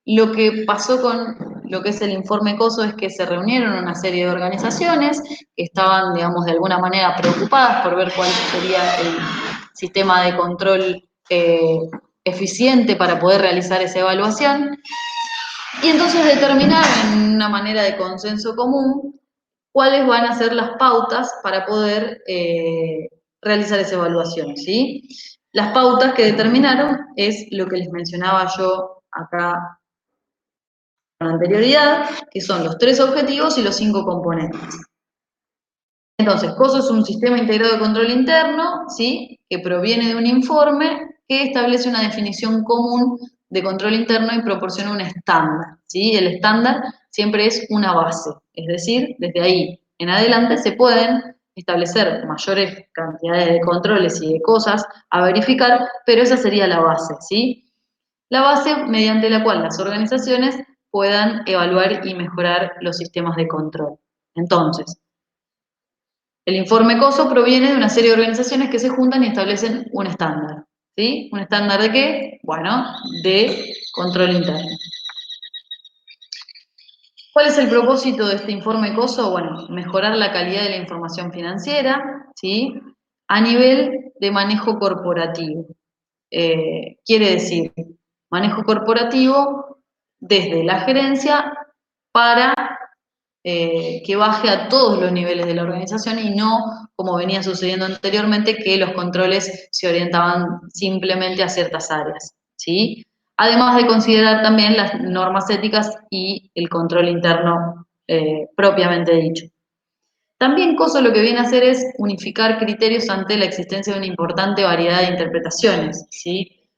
Lo que pasó con lo que es el informe COSO es que se reunieron una serie de organizaciones que estaban, digamos, de alguna manera preocupadas por ver cuál sería el sistema de control eficiente para poder realizar esa evaluación. Y entonces determinar en una manera de consenso común cuáles van a ser las pautas para poder realizar esa evaluación, ¿sí? Las pautas que determinaron es lo que les mencionaba yo acá con anterioridad, que son los 3 objetivos y los 5 componentes. Entonces, COSO es un sistema integrado de control interno, ¿sí? Que proviene de un informe que establece una definición común de control interno y proporciona un estándar, ¿sí? El estándar siempre es una base, es decir, desde ahí en adelante se pueden establecer mayores cantidades de controles y de cosas a verificar, pero esa sería la base, ¿sí? La base mediante la cual las organizaciones puedan evaluar y mejorar los sistemas de control. Entonces, el informe COSO proviene de una serie de organizaciones que se juntan y establecen un estándar. ¿Sí? ¿Un estándar de qué? Bueno, de control interno. ¿Cuál es el propósito de este informe COSO? Bueno, mejorar la calidad de la información financiera, ¿sí? A nivel de manejo corporativo. Quiere decir, manejo corporativo desde la gerencia para que baje a todos los niveles de la organización y no, como venía sucediendo anteriormente, que los controles se orientaban simplemente a ciertas áreas, ¿sí? Además de considerar también las normas éticas y el control interno propiamente dicho. También COSO lo que viene a hacer es unificar criterios ante la existencia de una importante variedad de interpretaciones, ¿sí?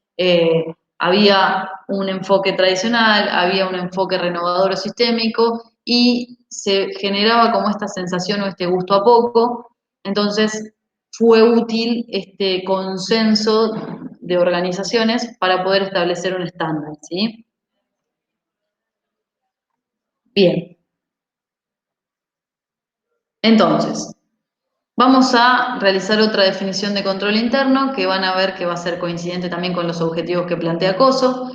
Había un enfoque tradicional, había un enfoque renovador o sistémico y se generaba como esta sensación o este gusto a poco. Entonces fue útil este consenso de organizaciones para poder establecer un estándar, ¿sí? Bien. Entonces, vamos a realizar otra definición de control interno que van a ver que va a ser coincidente también con los objetivos que plantea COSO.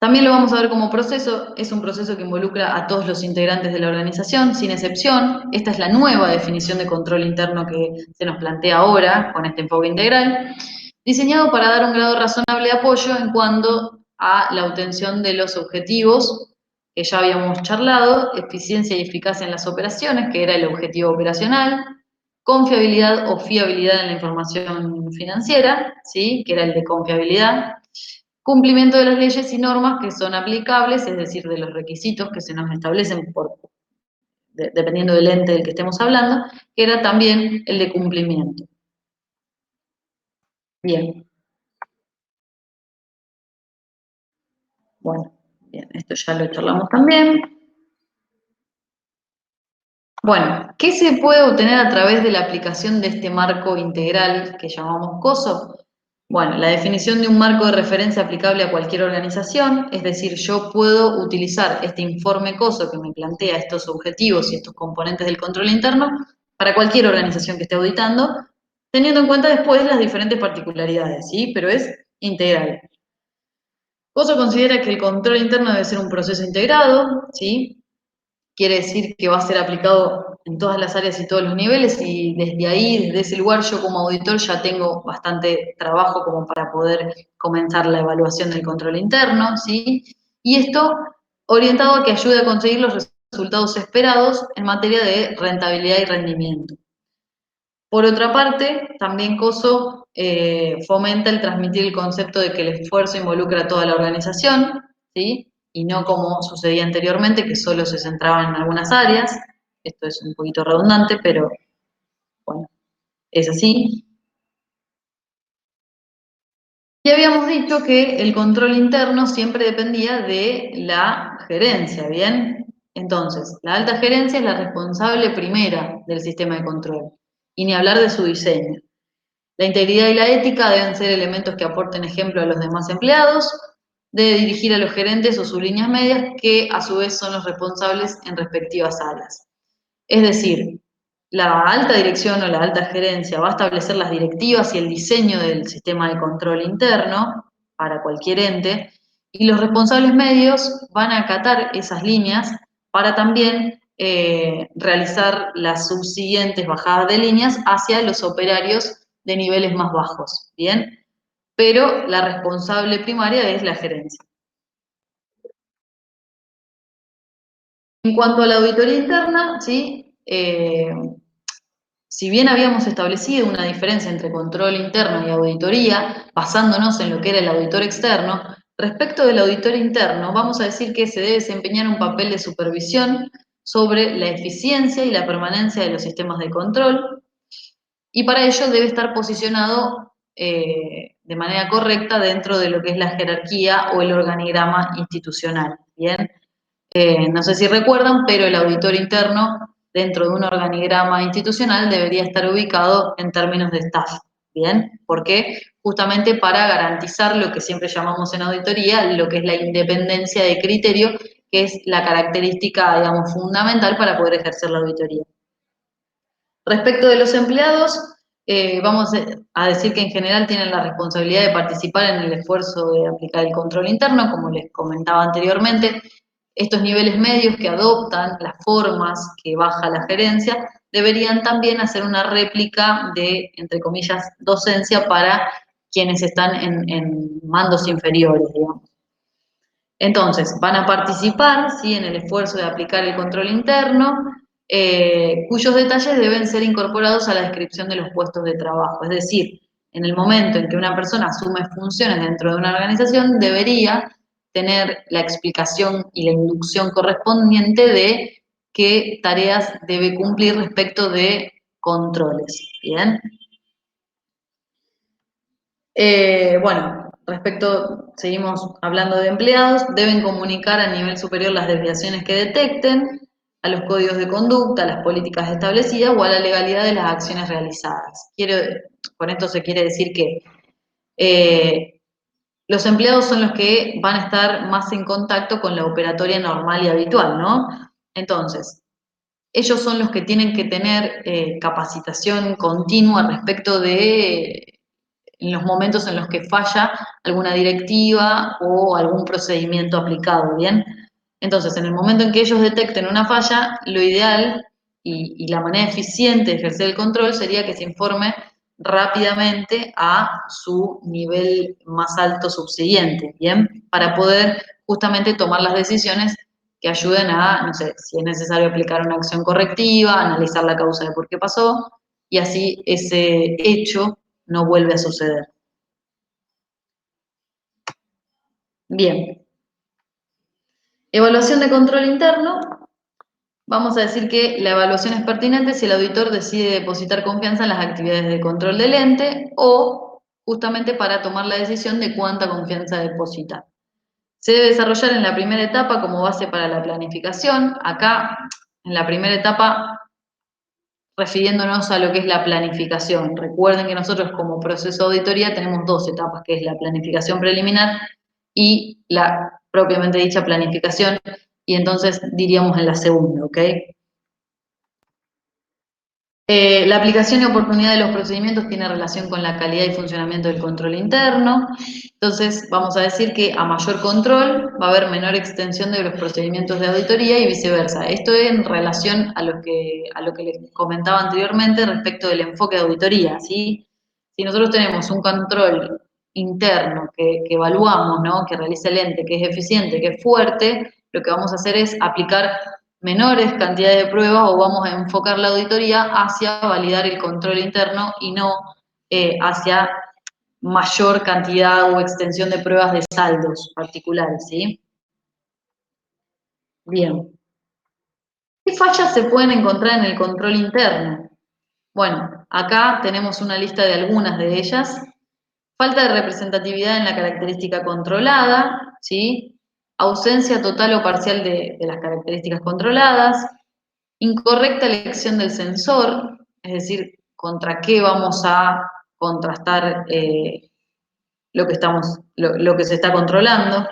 También lo vamos a ver como proceso, es un proceso que involucra a todos los integrantes de la organización, sin excepción. Esta es la nueva definición de control interno que se nos plantea ahora con este enfoque integral, diseñado para dar un grado razonable de apoyo en cuanto a la obtención de los objetivos que ya habíamos charlado, eficiencia y eficacia en las operaciones, que era el objetivo operacional, confiabilidad o fiabilidad en la información financiera, ¿sí? Que era el de confiabilidad, cumplimiento de las leyes y normas que son aplicables, es decir, de los requisitos que se nos establecen dependiendo del ente del que estemos hablando, que era también el de cumplimiento. Bien. Bueno, bien, esto ya lo charlamos también. Bueno, ¿qué se puede obtener a través de la aplicación de este marco integral que llamamos COSO? Bueno, la definición de un marco de referencia aplicable a cualquier organización, es decir, yo puedo utilizar este informe COSO que me plantea estos objetivos y estos componentes del control interno para cualquier organización que esté auditando, teniendo en cuenta después las diferentes particularidades, ¿sí? Pero es integral. COSO considera que el control interno debe ser un proceso integrado, ¿sí? Quiere decir que va a ser aplicado en todas las áreas y todos los niveles y desde ahí, desde ese lugar, yo como auditor ya tengo bastante trabajo como para poder comenzar la evaluación del control interno, ¿sí? Y esto orientado a que ayude a conseguir los resultados esperados en materia de rentabilidad y rendimiento. Por otra parte, también COSO fomenta el transmitir el concepto de que el esfuerzo involucra a toda la organización, ¿sí? Y no como sucedía anteriormente, que solo se centraba en algunas áreas. Esto es un poquito redundante, pero bueno, es así. Y habíamos dicho que el control interno siempre dependía de la gerencia, ¿bien? Entonces, la alta gerencia es la responsable primera del sistema de control, y ni hablar de su diseño. La integridad y la ética deben ser elementos que aporten ejemplo a los demás empleados, debe dirigir a los gerentes o sus líneas medias, que a su vez son los responsables en respectivas áreas. Es decir, la alta dirección o la alta gerencia va a establecer las directivas y el diseño del sistema de control interno para cualquier ente, y los responsables medios van a acatar esas líneas para también realizar las subsiguientes bajadas de líneas hacia los operarios de niveles más bajos, ¿bien? Pero la responsable primaria es la gerencia. En cuanto a la auditoría interna, ¿sí? Si bien habíamos establecido una diferencia entre control interno y auditoría, basándonos en lo que era el auditor externo, respecto del auditor interno, vamos a decir que se debe desempeñar un papel de supervisión sobre la eficiencia y la permanencia de los sistemas de control, y para ello debe estar posicionado de manera correcta dentro de lo que es la jerarquía o el organigrama institucional, ¿bien? No sé si recuerdan, pero el auditor interno dentro de un organigrama institucional debería estar ubicado en términos de staff, ¿bien? ¿Por qué? Justamente para garantizar lo que siempre llamamos en auditoría, lo que es la independencia de criterio, que es la característica, digamos, fundamental para poder ejercer la auditoría. Respecto de los empleados, vamos a decir que en general tienen la responsabilidad de participar en el esfuerzo de aplicar el control interno, como les comentaba anteriormente. Estos niveles medios que adoptan las formas que baja la gerencia deberían también hacer una réplica de, entre comillas, docencia para quienes están en mandos inferiores, digamos. Entonces, van a participar, ¿sí?, en el esfuerzo de aplicar el control interno, cuyos detalles deben ser incorporados a la descripción de los puestos de trabajo. Es decir, en el momento en que una persona asume funciones dentro de una organización, debería tener la explicación y la inducción correspondiente de qué tareas debe cumplir respecto de controles. ¿Bien? Bueno, seguimos hablando de empleados, deben comunicar a nivel superior las desviaciones que detecten, a los códigos de conducta, a las políticas establecidas o a la legalidad de las acciones realizadas. Con esto se quiere decir que los empleados son los que van a estar más en contacto con la operatoria normal y habitual, ¿no? Entonces, ellos son los que tienen que tener capacitación continua respecto de en los momentos en los que falla alguna directiva o algún procedimiento aplicado, ¿bien? Entonces, en el momento en que ellos detecten una falla, lo ideal y la manera eficiente de ejercer el control sería que se informe rápidamente a su nivel más alto subsiguiente, ¿bien? Para poder justamente tomar las decisiones que ayuden a, no sé, si es necesario aplicar una acción correctiva, analizar la causa de por qué pasó, y así ese hecho no vuelve a suceder. Bien. Evaluación de control interno. Vamos a decir que la evaluación es pertinente si el auditor decide depositar confianza en las actividades de control del ente o justamente para tomar la decisión de cuánta confianza depositar. Se debe desarrollar en la primera etapa como base para la planificación. Acá, en la primera etapa, refiriéndonos a lo que es la planificación. Recuerden que nosotros como proceso de auditoría tenemos dos etapas, que es la planificación preliminar y la propiamente dicha planificación, y entonces diríamos en la segunda, ¿ok? La aplicación y oportunidad de los procedimientos tiene relación con la calidad y funcionamiento del control interno. Entonces, vamos a decir que a mayor control va a haber menor extensión de los procedimientos de auditoría y viceversa. Esto es en relación a lo que les comentaba anteriormente respecto del enfoque de auditoría, ¿sí? Si nosotros tenemos un control interno que evaluamos, ¿no? Que realiza el ente, que es eficiente, que es fuerte, lo que vamos a hacer es aplicar menores cantidades de pruebas o vamos a enfocar la auditoría hacia validar el control interno y no hacia mayor cantidad o extensión de pruebas de saldos particulares, ¿sí? Bien. ¿Qué fallas se pueden encontrar en el control interno? Bueno, acá tenemos una lista de algunas de ellas. Falta de representatividad en la característica controlada, ¿sí? Ausencia total o parcial de las características controladas, incorrecta elección del sensor, es decir, contra qué vamos a contrastar lo que se está controlando.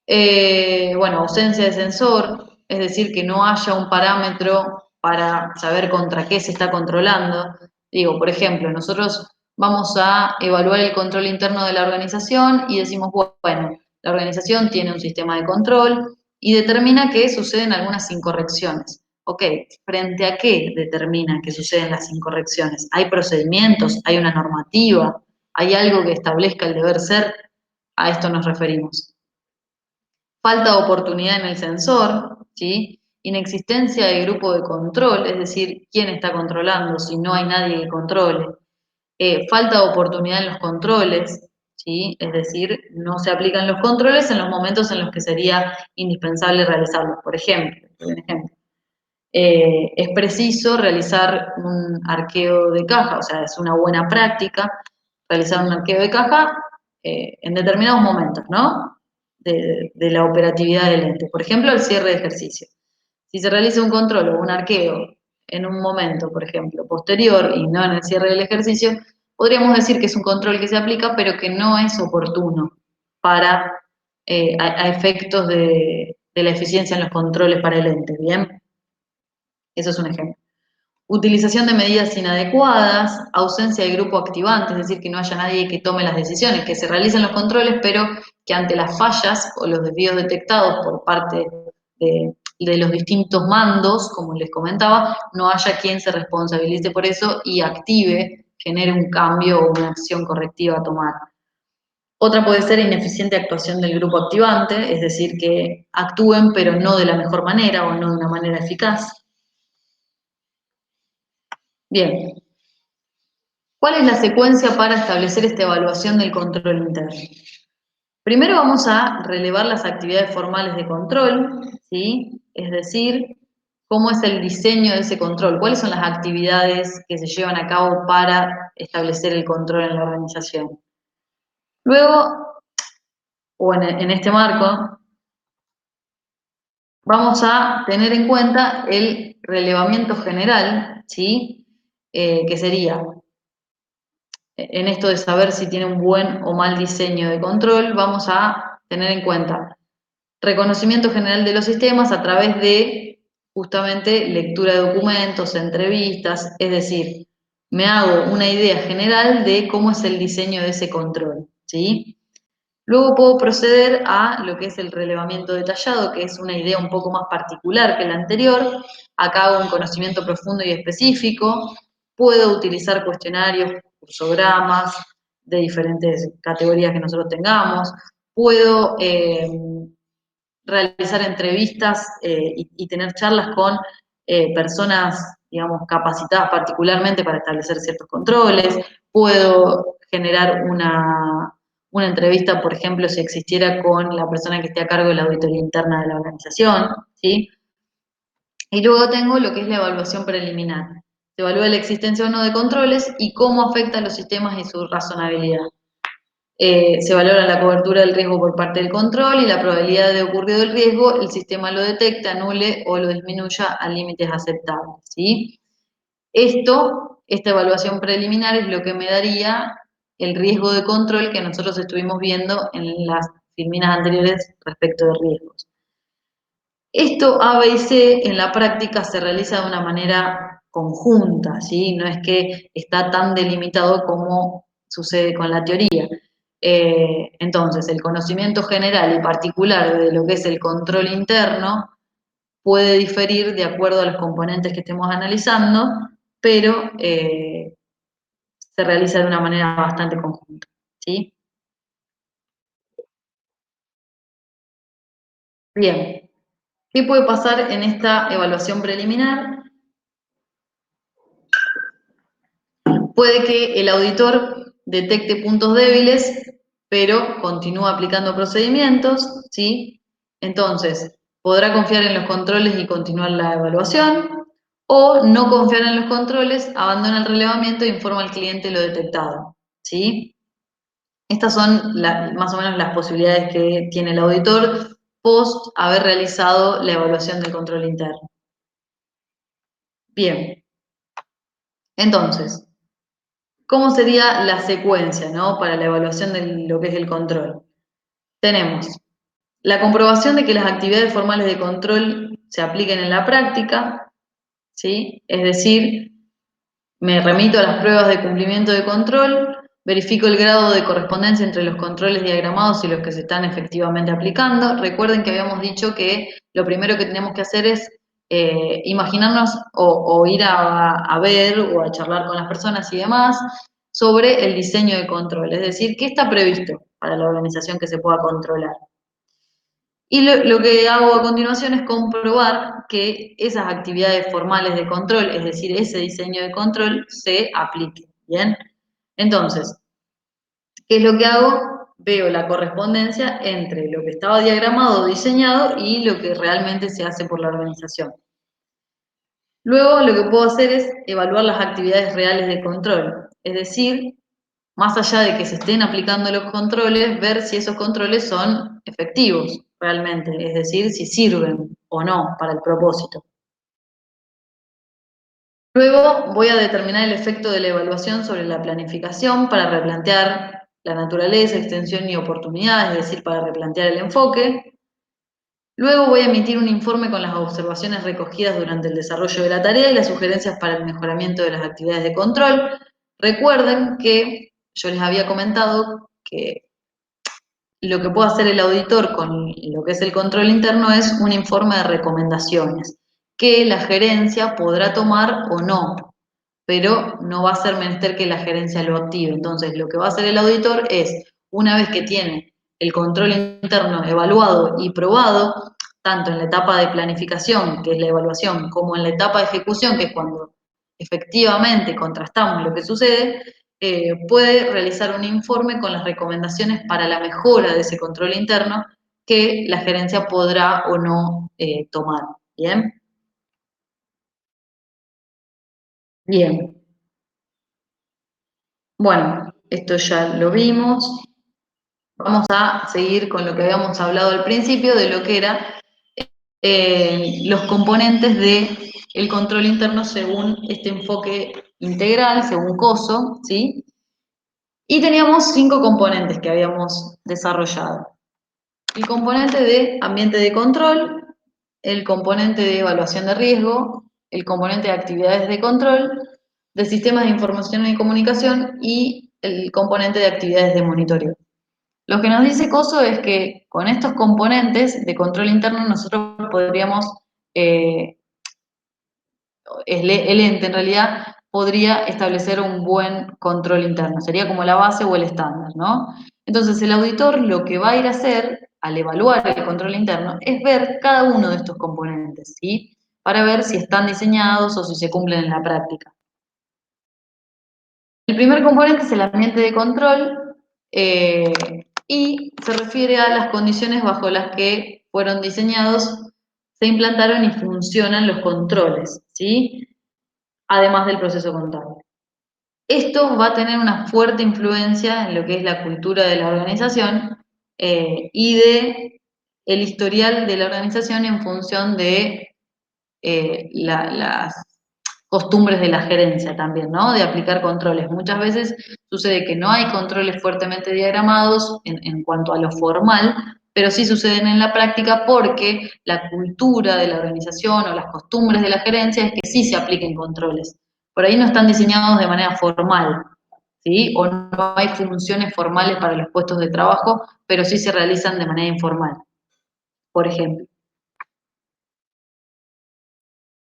Bueno, ausencia de sensor, es decir, que no haya un parámetro para saber contra qué se está controlando. Digo, por ejemplo, nosotros vamos a evaluar el control interno de la organización y decimos, bueno, la organización tiene un sistema de control y determina que suceden algunas incorrecciones. Ok, ¿frente a qué determina que suceden las incorrecciones? ¿Hay procedimientos? ¿Hay una normativa? ¿Hay algo que establezca el deber ser? A esto nos referimos. Falta de oportunidad en el sensor, ¿sí? Inexistencia de grupo de control, es decir, quién está controlando si no hay nadie que controle. Falta de oportunidad en los controles, ¿sí? Es decir, no se aplican los controles en los momentos en los que sería indispensable realizarlos. Por ejemplo, es preciso realizar un arqueo de caja, o sea, es una buena práctica realizar un arqueo de caja en determinados momentos, ¿no? De la operatividad del ente. Por ejemplo, el cierre de ejercicio. Si se realiza un control o un arqueo en un momento, por ejemplo, posterior y no en el cierre del ejercicio, podríamos decir que es un control que se aplica, pero que no es oportuno para a efectos de la eficiencia en los controles para el ente, ¿bien? Eso es un ejemplo. Utilización de medidas inadecuadas, ausencia de grupo activante, es decir, que no haya nadie que tome las decisiones, que se realicen los controles, pero que ante las fallas o los desvíos detectados por parte de los distintos mandos, como les comentaba, no haya quien se responsabilice por eso y active, genere un cambio o una acción correctiva a tomar. Otra puede ser ineficiente actuación del grupo activante, es decir, que actúen pero no de la mejor manera o no de una manera eficaz. Bien. ¿Cuál es la secuencia para establecer esta evaluación del control interno? Primero vamos a relevar las actividades formales de control, ¿sí? Es decir, cómo es el diseño de ese control, cuáles son las actividades que se llevan a cabo para establecer el control en la organización. Luego, o en este marco, vamos a tener en cuenta el relevamiento general, ¿sí? Que sería, en esto de saber si tiene un buen o mal diseño de control, vamos a tener en cuenta reconocimiento general de los sistemas a través de justamente lectura de documentos, entrevistas, es decir, me hago una idea general de cómo es el diseño de ese control, ¿sí? Luego puedo proceder a lo que es el relevamiento detallado, que es una idea un poco más particular que la anterior. Acá hago un conocimiento profundo y específico. Puedo utilizar cuestionarios, cursogramas de diferentes categorías que nosotros tengamos. Puedo realizar entrevistas y tener charlas con personas, digamos, capacitadas particularmente para establecer ciertos controles. Puedo generar una entrevista, por ejemplo, si existiera con la persona que esté a cargo de la auditoría interna de la organización, ¿sí? Y luego tengo lo que es la evaluación preliminar. Se evalúa la existencia o no de controles y cómo afectan los sistemas y su razonabilidad. Se valora la cobertura del riesgo por parte del control y la probabilidad de ocurrido del riesgo, el sistema lo detecta, anule o lo disminuya a límites aceptables, ¿sí? Esta evaluación preliminar es lo que me daría el riesgo de control que nosotros estuvimos viendo en las filminas anteriores respecto de riesgos. Esto A, B y C en la práctica se realiza de una manera conjunta, ¿sí? No es que está tan delimitado como sucede con la teoría. Entonces, el conocimiento general y particular de lo que es el control interno puede diferir de acuerdo a los componentes que estemos analizando, pero se realiza de una manera bastante conjunta, ¿sí? Bien, ¿qué puede pasar en esta evaluación preliminar? Puede que el auditor detecte puntos débiles, pero continúa aplicando procedimientos, ¿sí? Entonces, podrá confiar en los controles y continuar la evaluación, o no confiar en los controles, abandona el relevamiento e informa al cliente lo detectado, ¿sí? Estas son más o menos las posibilidades que tiene el auditor post haber realizado la evaluación del control interno. Bien, entonces, ¿cómo sería la secuencia, ¿no? Para la evaluación de lo que es el control? Tenemos la comprobación de que las actividades formales de control se apliquen en la práctica, ¿sí? Es decir, me remito a las pruebas de cumplimiento de control, verifico el grado de correspondencia entre los controles diagramados y los que se están efectivamente aplicando. Recuerden que habíamos dicho que lo primero que tenemos que hacer es imaginarnos o ir a ver o a charlar con las personas y demás sobre el diseño de control, es decir, qué está previsto para la organización que se pueda controlar. Y lo que hago a continuación es comprobar que esas actividades formales de control, es decir, ese diseño de control, se aplique, ¿bien? Entonces, ¿qué es lo que hago? Veo la correspondencia entre lo que estaba diagramado o diseñado y lo que realmente se hace por la organización. Luego, lo que puedo hacer es evaluar las actividades reales de control, es decir, más allá de que se estén aplicando los controles, ver si esos controles son efectivos realmente, es decir, si sirven o no para el propósito. Luego voy a determinar el efecto de la evaluación sobre la planificación para replantear la naturaleza, extensión y oportunidad, es decir, para replantear el enfoque. Luego voy a emitir un informe con las observaciones recogidas durante el desarrollo de la tarea y las sugerencias para el mejoramiento de las actividades de control. Recuerden que yo les había comentado que lo que puede hacer el auditor con lo que es el control interno es un informe de recomendaciones que la gerencia podrá tomar o no, pero no va a ser menester que la gerencia lo active. Entonces, lo que va a hacer el auditor es, una vez que tiene el control interno evaluado y probado, tanto en la etapa de planificación, que es la evaluación, como en la etapa de ejecución, que es cuando efectivamente contrastamos lo que sucede, puede realizar un informe con las recomendaciones para la mejora de ese control interno que la gerencia podrá o no tomar. ¿Bien? Bien. Bueno, esto ya lo vimos. Vamos a seguir con lo que habíamos hablado al principio de lo que eran los componentes del control interno según este enfoque integral, según COSO, ¿sí? Y teníamos 5 componentes que habíamos desarrollado. El componente de ambiente de control, el componente de evaluación de riesgo, el componente de actividades de control, de sistemas de información y comunicación y el componente de actividades de monitoreo. Lo que nos dice COSO es que con estos componentes de control interno nosotros podríamos, el ente en realidad podría establecer un buen control interno, sería como la base o el estándar, ¿no? Entonces el auditor lo que va a ir a hacer al evaluar el control interno es ver cada uno de estos componentes, ¿sí? Para ver si están diseñados o si se cumplen en la práctica. El primer componente es el ambiente de control y se refiere a las condiciones bajo las que fueron diseñados, se implantaron y funcionan los controles, ¿sí? Además del proceso contable. Esto va a tener una fuerte influencia en lo que es la cultura de la organización y de el historial de la organización en función de las costumbres de la gerencia también, ¿no? De aplicar controles. Muchas veces sucede que no hay controles fuertemente diagramados en cuanto a lo formal, pero sí suceden en la práctica porque la cultura de la organización o las costumbres de la gerencia es que sí se apliquen controles. Por ahí no están diseñados de manera formal, ¿sí? O no hay funciones formales para los puestos de trabajo, pero sí se realizan de manera informal, por ejemplo.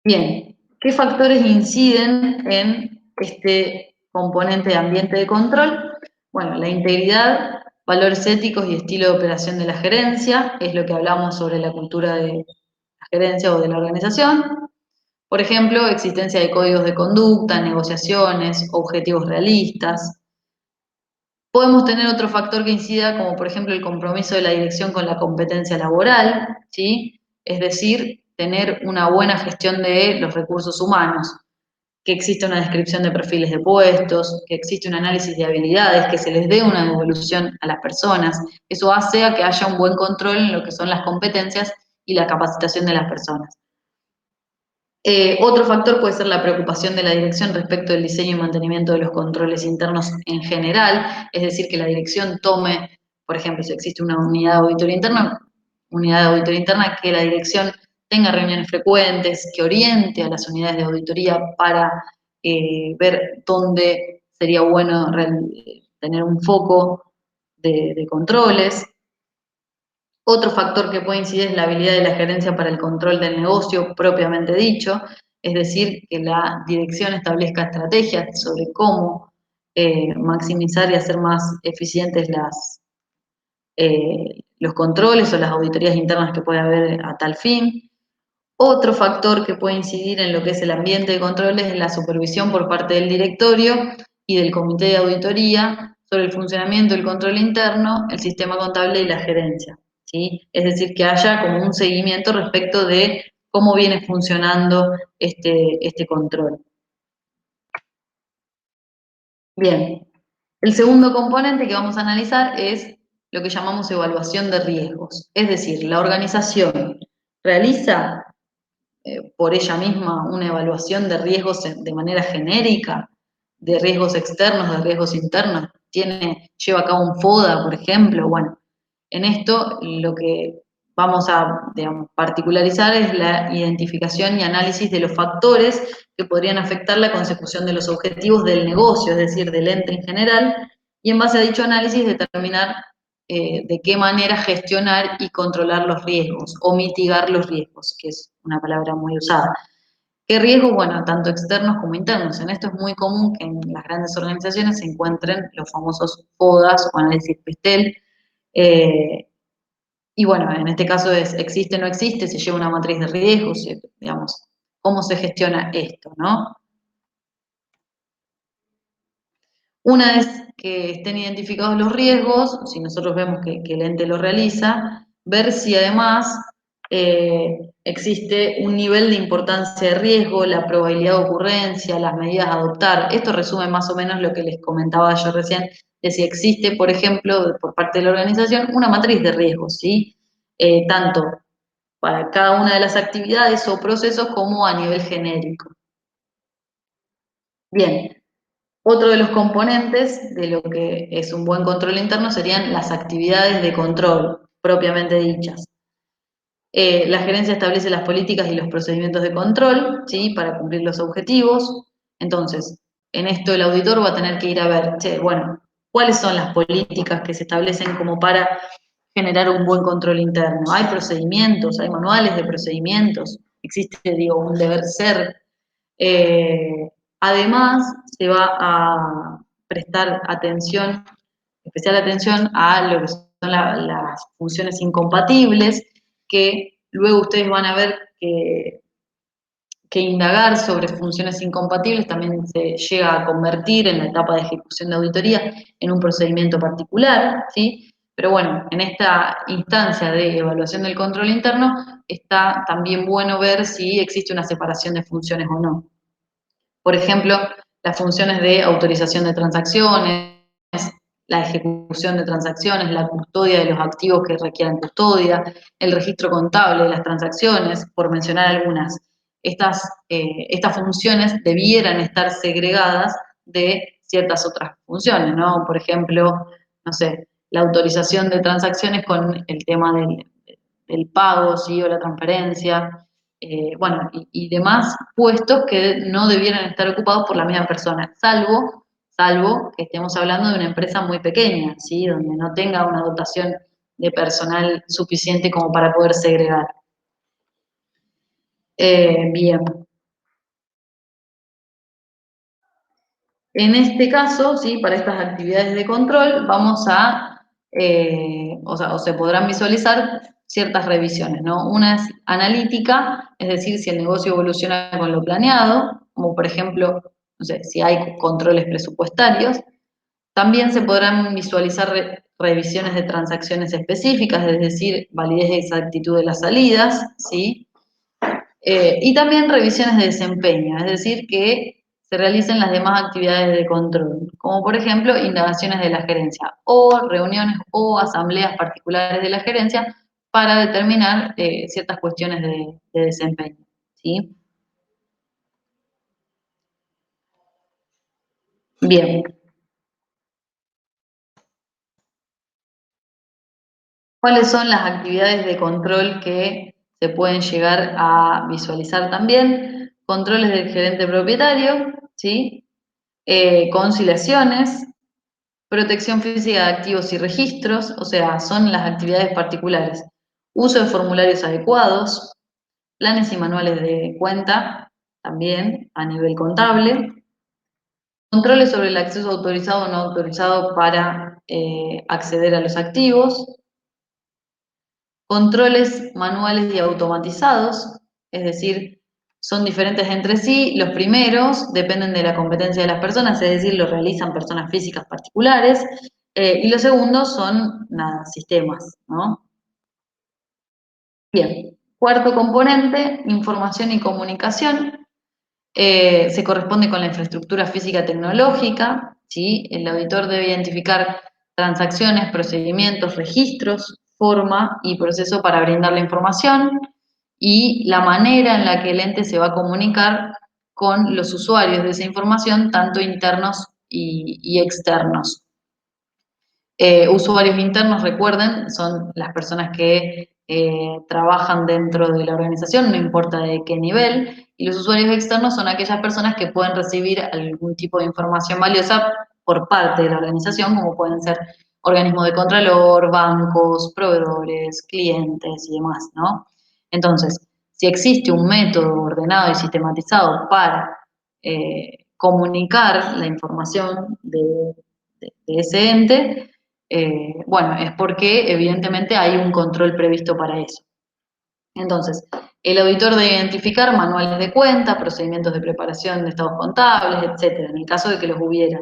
Bien, ¿qué factores inciden en este componente de ambiente de control? Bueno, la integridad, valores éticos y estilo de operación de la gerencia, es lo que hablamos sobre la cultura de la gerencia o de la organización. Por ejemplo, existencia de códigos de conducta, negociaciones, objetivos realistas. Podemos tener otro factor que incida, como por ejemplo el compromiso de la dirección con la competencia laboral, ¿sí? Es decir, tener una buena gestión de los recursos humanos, que existe una descripción de perfiles de puestos, que existe un análisis de habilidades, que se les dé una devolución a las personas. Eso hace a que haya un buen control en lo que son las competencias y la capacitación de las personas. Otro factor puede ser la preocupación de la dirección respecto del diseño y mantenimiento de los controles internos en general, es decir, que la dirección tome, por ejemplo, si existe una unidad de auditoría interna, que la dirección tenga reuniones frecuentes, que oriente a las unidades de auditoría para ver dónde sería bueno tener un foco de controles. Otro factor que puede incidir es la habilidad de la gerencia para el control del negocio propiamente dicho, es decir, que la dirección establezca estrategias sobre cómo maximizar y hacer más eficientes los controles o las auditorías internas que puede haber a tal fin. Otro factor que puede incidir en lo que es el ambiente de controles es la supervisión por parte del directorio y del comité de auditoría sobre el funcionamiento del control interno, el sistema contable y la gerencia, ¿sí? Es decir, que haya como un seguimiento respecto de cómo viene funcionando este control. Bien, el segundo componente que vamos a analizar es lo que llamamos evaluación de riesgos, es decir, la organización realiza por ella misma una evaluación de riesgos de manera genérica, de riesgos externos, de riesgos internos, lleva a cabo un FODA, por ejemplo. Bueno, en esto lo que vamos a, digamos, particularizar es la identificación y análisis de los factores que podrían afectar la consecución de los objetivos del negocio, es decir, del ente en general, y en base a dicho análisis determinar de qué manera gestionar y controlar los riesgos o mitigar los riesgos, que es una palabra muy usada. ¿Qué riesgos? Bueno, tanto externos como internos. En esto es muy común que en las grandes organizaciones se encuentren los famosos FODAs o análisis PESTEL. Y bueno, en este caso es existe, no existe, se lleva una matriz de riesgos, digamos, cómo se gestiona esto, ¿no? Una vez que estén identificados los riesgos, si nosotros vemos que el ente lo realiza, ver si además existe un nivel de importancia de riesgo, la probabilidad de ocurrencia, las medidas a adoptar. Esto resume más o menos lo que les comentaba yo recién, de si existe, por ejemplo, por parte de la organización, una matriz de riesgos, ¿sí? Tanto para cada una de las actividades o procesos como a nivel genérico. Bien, otro de los componentes de lo que es un buen control interno serían las actividades de control propiamente dichas. La gerencia establece las políticas y los procedimientos de control, ¿sí? Para cumplir los objetivos. Entonces, en esto el auditor va a tener que ir a ver, che, bueno, ¿cuáles son las políticas que se establecen como para generar un buen control interno? ¿Hay procedimientos? ¿Hay manuales de procedimientos? ¿Existe, digo, un deber ser? Además, se va a prestar atención, especial atención a lo que son las funciones incompatibles, que luego ustedes van a ver que indagar sobre funciones incompatibles también se llega a convertir en la etapa de ejecución de auditoría en un procedimiento particular, ¿sí? Pero bueno, en esta instancia de evaluación del control interno está también bueno ver si existe una separación de funciones o no. Por ejemplo, las funciones de autorización de transacciones, la ejecución de transacciones, la custodia de los activos que requieran custodia, el registro contable de las transacciones, por mencionar algunas. Estas funciones debieran estar segregadas de ciertas otras funciones, ¿no? Por ejemplo, no sé, la autorización de transacciones con el tema del pago, ¿sí? O la transferencia, bueno, y demás puestos que no debieran estar ocupados por la misma persona, salvo que estemos hablando de una empresa muy pequeña, ¿sí? Donde no tenga una dotación de personal suficiente como para poder segregar. Bien. En este caso, ¿sí? Para estas actividades de control, vamos a, o se podrán visualizar ciertas revisiones, ¿no? Una es analítica, es decir, si el negocio evoluciona con lo planeado, como por ejemplo, no sé, si hay controles presupuestarios. También se podrán visualizar revisiones de transacciones específicas, es decir, validez y exactitud de las salidas, ¿sí? Y también revisiones de desempeño, es decir, que se realicen las demás actividades de control, como por ejemplo indagaciones de la gerencia o reuniones o asambleas particulares de la gerencia para determinar ciertas cuestiones de desempeño, ¿sí? Bien. ¿Cuáles son las actividades de control que se pueden llegar a visualizar también? Controles del gerente propietario, ¿sí? Conciliaciones, protección física de activos y registros, o sea, son las actividades particulares. Uso de formularios adecuados, planes y manuales de cuenta, también a nivel contable. Controles sobre el acceso autorizado o no autorizado para acceder a los activos. Controles manuales y automatizados, es decir, son diferentes entre sí. Los primeros dependen de la competencia de las personas, es decir, los realizan personas físicas particulares, y los segundos son, nada, sistemas, ¿no? Bien, cuarto componente, información y comunicación. Se corresponde con la infraestructura física tecnológica, ¿sí? El auditor debe identificar transacciones, procedimientos, registros, forma y proceso para brindar la información y la manera en la que el ente se va a comunicar con los usuarios de esa información, tanto internos y externos. Usuarios internos, recuerden, son las personas que trabajan dentro de la organización, no importa de qué nivel, y los usuarios externos son aquellas personas que pueden recibir algún tipo de información valiosa por parte de la organización, como pueden ser organismos de contralor, bancos, proveedores, clientes y demás, ¿no? Entonces, si existe un método ordenado y sistematizado para comunicar la información de ese ente, bueno, es porque evidentemente hay un control previsto para eso. Entonces, el auditor debe identificar manuales de cuenta, procedimientos de preparación de estados contables, etcétera, en el caso de que los hubiera.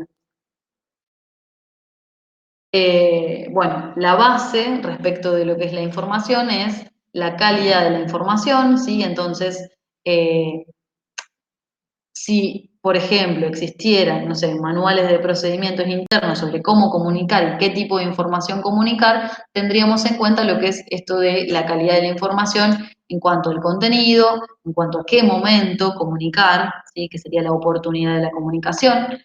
Bueno, la base respecto de lo que es la información es la calidad de la información, ¿sí? Entonces, si, por ejemplo, existieran, no sé, manuales de procedimientos internos sobre cómo comunicar y qué tipo de información comunicar, tendríamos en cuenta lo que es esto de la calidad de la información en cuanto al contenido, en cuanto a qué momento comunicar, ¿sí? Que sería la oportunidad de la comunicación,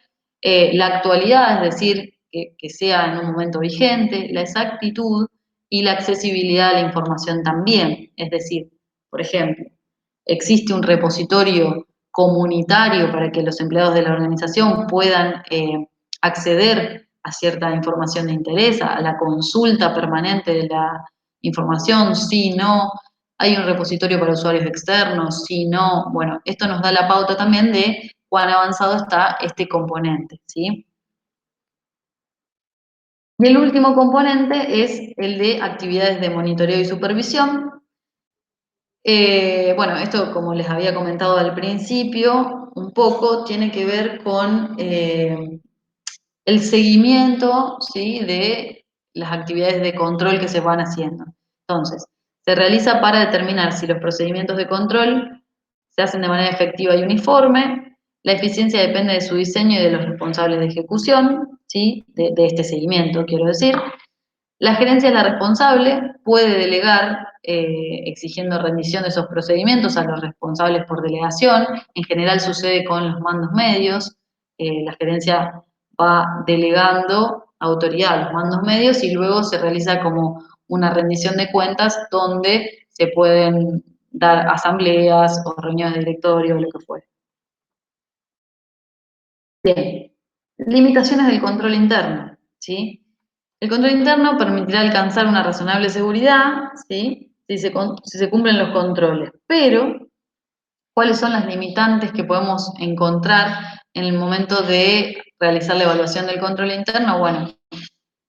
la actualidad, es decir, que sea en un momento vigente, la exactitud y la accesibilidad a la información también. Es decir, por ejemplo, existe un repositorio comunitario para que los empleados de la organización puedan acceder a cierta información de interés, a la consulta permanente de la información, si no, hay un repositorio para usuarios externos, si no, bueno, esto nos da la pauta también de cuán avanzado está este componente, ¿sí? Y el último componente es el de actividades de monitoreo y supervisión. Bueno, esto como les había comentado al principio, un poco tiene que ver con el seguimiento, ¿sí? De las actividades de control que se van haciendo. Entonces, se realiza para determinar si los procedimientos de control se hacen de manera efectiva y uniforme. La eficiencia depende de su diseño y de los responsables de ejecución, ¿sí? De este seguimiento, quiero decir. La gerencia es la responsable, puede delegar exigiendo rendición de esos procedimientos a los responsables por delegación. En general sucede con los mandos medios. La gerencia va delegando autoridad a los mandos medios y luego se realiza como una rendición de cuentas donde se pueden dar asambleas o reuniones de directorio o lo que fuere. Bien, limitaciones del control interno, ¿sí? El control interno permitirá alcanzar una razonable seguridad, ¿sí? Si se cumplen los controles, pero ¿cuáles son las limitantes que podemos encontrar en el momento de realizar la evaluación del control interno? Bueno,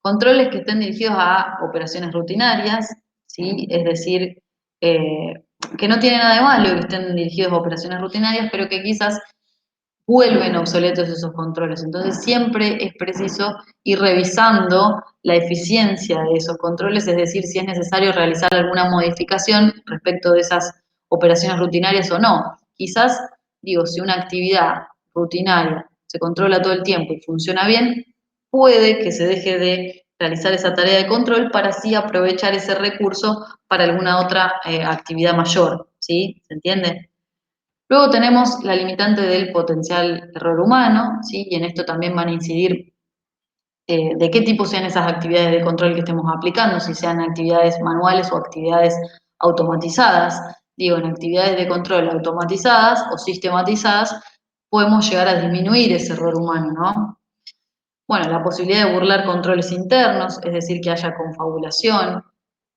controles que estén dirigidos a operaciones rutinarias, ¿sí? Es decir, que no tiene nada de malo que estén dirigidos a operaciones rutinarias, pero que quizás vuelven obsoletos esos controles. Entonces siempre es preciso ir revisando la eficiencia de esos controles, es decir, si es necesario realizar alguna modificación respecto de esas operaciones rutinarias o no. Quizás, digo, si una actividad rutinaria se controla todo el tiempo y funciona bien, puede que se deje de realizar esa tarea de control para así aprovechar ese recurso para alguna otra actividad mayor, ¿sí? ¿Se entiende? Luego tenemos la limitante del potencial error humano, ¿sí? Y en esto también van a incidir de qué tipo sean esas actividades de control que estemos aplicando, si sean actividades manuales o actividades automatizadas. Digo, en actividades de control automatizadas o sistematizadas podemos llegar a disminuir ese error humano, ¿no? Bueno, la posibilidad de burlar controles internos, es decir, que haya confabulación,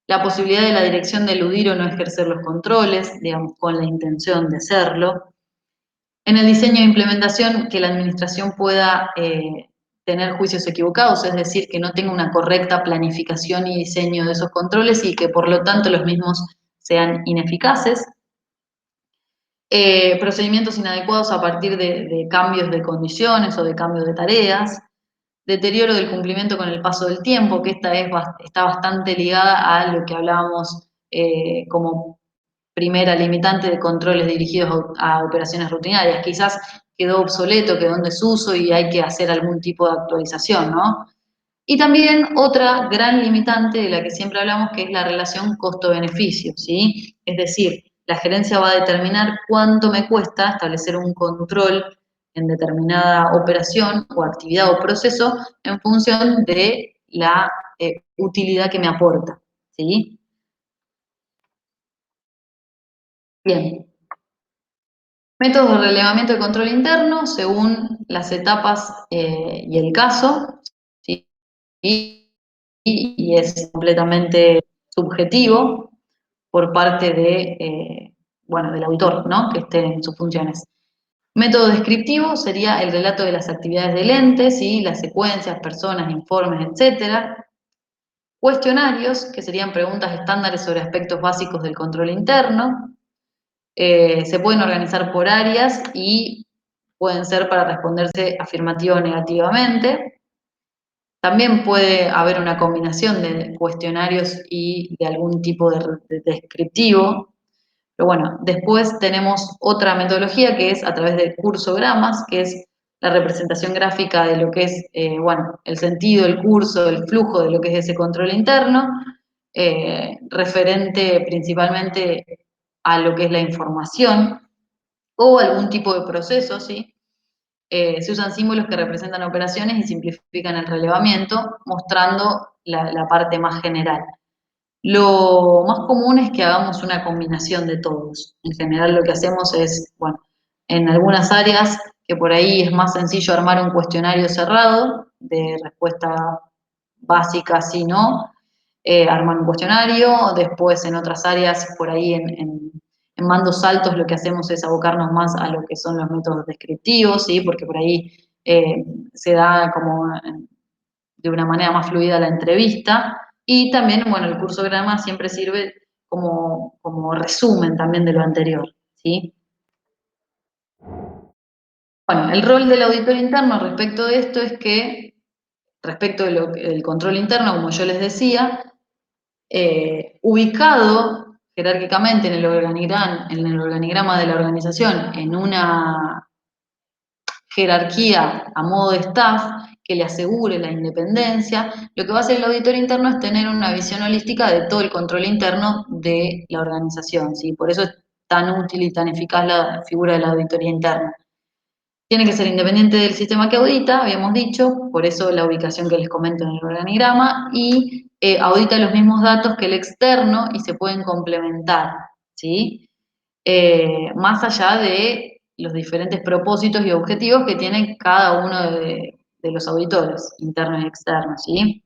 la posibilidad de la dirección de eludir o no ejercer los controles, digamos, con la intención de hacerlo. En el diseño e implementación, que la administración pueda tener juicios equivocados, es decir, que no tenga una correcta planificación y diseño de esos controles y que por lo tanto los mismos sean ineficaces. Procedimientos inadecuados a partir de cambios de condiciones o de cambios de tareas. Deterioro del cumplimiento con el paso del tiempo, que está bastante ligada a lo que hablábamos como primera limitante de controles dirigidos a operaciones rutinarias. Quizás quedó obsoleto, quedó en desuso y hay que hacer algún tipo de actualización, ¿no? Y también otra gran limitante de la que siempre hablamos, que es la relación costo-beneficio, ¿sí? Es decir, la gerencia va a determinar cuánto me cuesta establecer un control en determinada operación o actividad o proceso en función de la utilidad que me aporta, ¿sí? Bien. Métodos de relevamiento de control interno según las etapas y el caso, ¿sí? Y es completamente subjetivo por parte bueno, del autor, ¿no? Que esté en sus funciones. Método descriptivo sería el relato de las actividades del ente, ¿sí? Las secuencias, personas, informes, etcétera. Cuestionarios, que serían preguntas estándares sobre aspectos básicos del control interno. Se pueden organizar por áreas y pueden ser para responderse afirmativo o negativamente. También puede haber una combinación de cuestionarios y de algún tipo de descriptivo. Pero bueno, después tenemos otra metodología que es a través de cursogramas, que es la representación gráfica de lo que es, bueno, el sentido, el curso, el flujo de lo que es ese control interno, referente principalmente a lo que es la información o algún tipo de proceso, ¿sí? Se usan símbolos que representan operaciones y simplifican el relevamiento, mostrando la parte más general. Lo más común es que hagamos una combinación de todos. En general lo que hacemos es, bueno, en algunas áreas que por ahí es más sencillo armar un cuestionario cerrado de respuesta básica, sí, no, armar un cuestionario, después en otras áreas por ahí en mandos altos lo que hacemos es abocarnos más a lo que son los métodos descriptivos, ¿sí? Porque por ahí se da como de una manera más fluida la entrevista. Y también, bueno, el curso grama siempre sirve como resumen también de lo anterior, ¿sí? Bueno, el rol del auditor interno respecto de esto es que, respecto del control interno, como yo les decía, ubicado jerárquicamente en el organigrama de la organización, en una jerarquía a modo de staff que le asegure la independencia, lo que va a hacer el auditor interno es tener una visión holística de todo el control interno de la organización, ¿sí? Por eso es tan útil y tan eficaz la figura de la auditoría interna. Tiene que ser independiente del sistema que audita, habíamos dicho, por eso la ubicación que les comento en el organigrama, y audita los mismos datos que el externo y se pueden complementar, ¿sí? Más allá de los diferentes propósitos y objetivos que tiene cada uno de los auditores, internos y externos, ¿sí?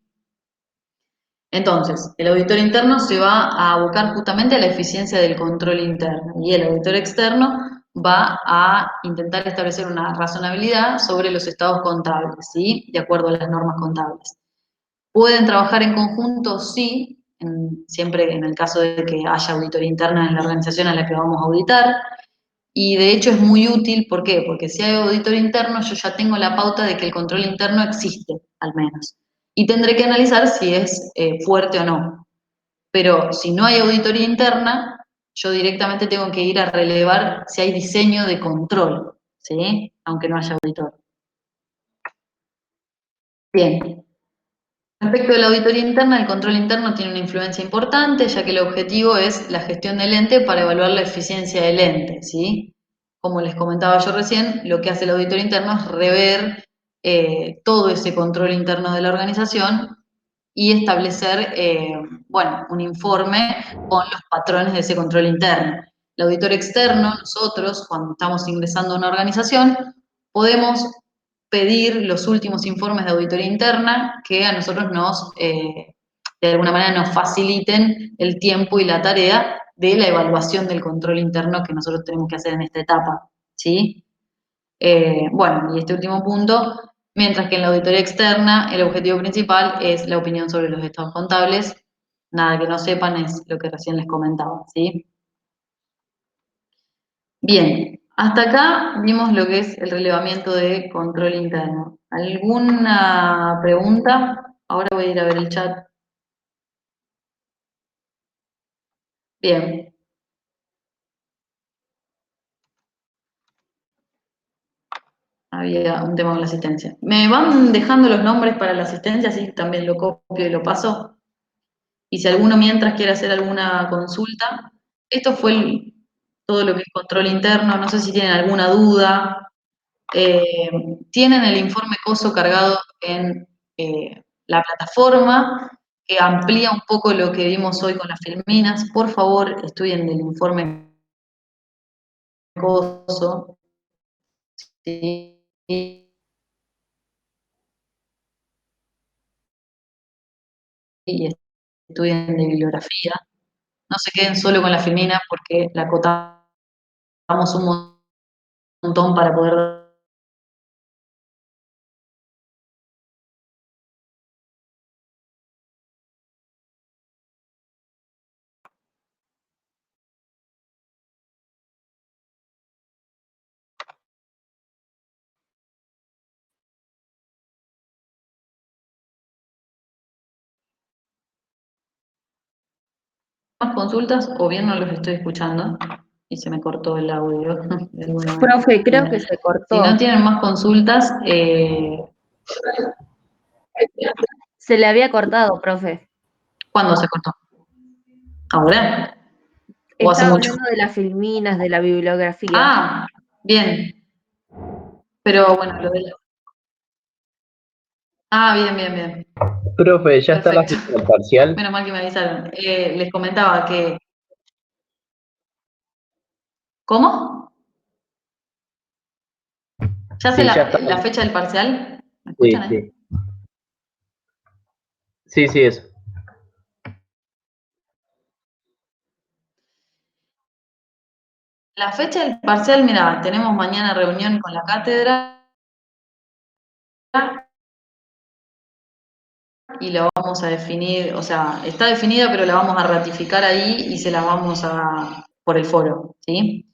Entonces, el auditor interno se va a abocar justamente a la eficiencia del control interno y el auditor externo va a intentar establecer una razonabilidad sobre los estados contables, ¿sí? De acuerdo a las normas contables. ¿Pueden trabajar en conjunto? Sí, siempre en el caso de que haya auditoría interna en la organización a la que vamos a auditar. Y de hecho es muy útil, ¿por qué? Porque si hay auditor interno, yo ya tengo la pauta de que el control interno existe, al menos. Y tendré que analizar si es fuerte o no. Pero si no hay auditoría interna, yo directamente tengo que ir a relevar si hay diseño de control, ¿sí? Aunque no haya auditor. Bien. Respecto de la auditoría interna, el control interno tiene una influencia importante, ya que el objetivo es la gestión del ente para evaluar la eficiencia del ente, ¿sí? Como les comentaba yo recién, lo que hace el auditor interno es rever todo ese control interno de la organización y establecer, bueno, un informe con los patrones de ese control interno. El auditor externo, nosotros, cuando estamos ingresando a una organización, podemos pedir los últimos informes de auditoría interna que a nosotros de alguna manera nos faciliten el tiempo y la tarea de la evaluación del control interno que nosotros tenemos que hacer en esta etapa, ¿sí? Bueno, y este último punto, mientras que en la auditoría externa el objetivo principal es la opinión sobre los estados contables, nada que no sepan es lo que recién les comentaba, ¿sí? Bien, hasta acá vimos lo que es el relevamiento de control interno. ¿Alguna pregunta? Ahora voy a ir a ver el chat. Bien. Había un tema con la asistencia. ¿Me van dejando los nombres para la asistencia? Así también lo copio y lo paso. Y si alguno mientras quiere hacer alguna consulta, esto fue todo lo que es control interno. No sé si tienen alguna duda. Tienen el informe COSO cargado en la plataforma, que amplía un poco lo que vimos hoy con las filminas. Por favor, estudien el informe COSO. ¿Sí? Y estudien de bibliografía. No se queden solo con la filmina porque la acotamos un montón para poder más consultas o bien no los estoy escuchando y se me cortó el audio de alguna Profe, creo manera. que se Si cortó. no tienen más consultas, Se le había cortado, profe. ¿cuándo se cortó? ¿Ahora? ¿O hace Estaba mucho? hablando de las filminas, de la bibliografía. Ah, bien. Pero bueno, lo de la... Ah, bien, bien, bien. Profe, ya está la Perfecto. fecha del parcial. Menos mal que me avisaron. Les comentaba que... ¿Cómo? ¿Ya sé Sí, ya la está. fecha del parcial? ¿Me Sí, escuchan, sí. Sí, sí, eso. La fecha del parcial, mira, tenemos mañana reunión con la cátedra y la vamos a definir, o sea, está definida, pero la vamos a ratificar ahí y se la vamos a, por el foro, ¿sí?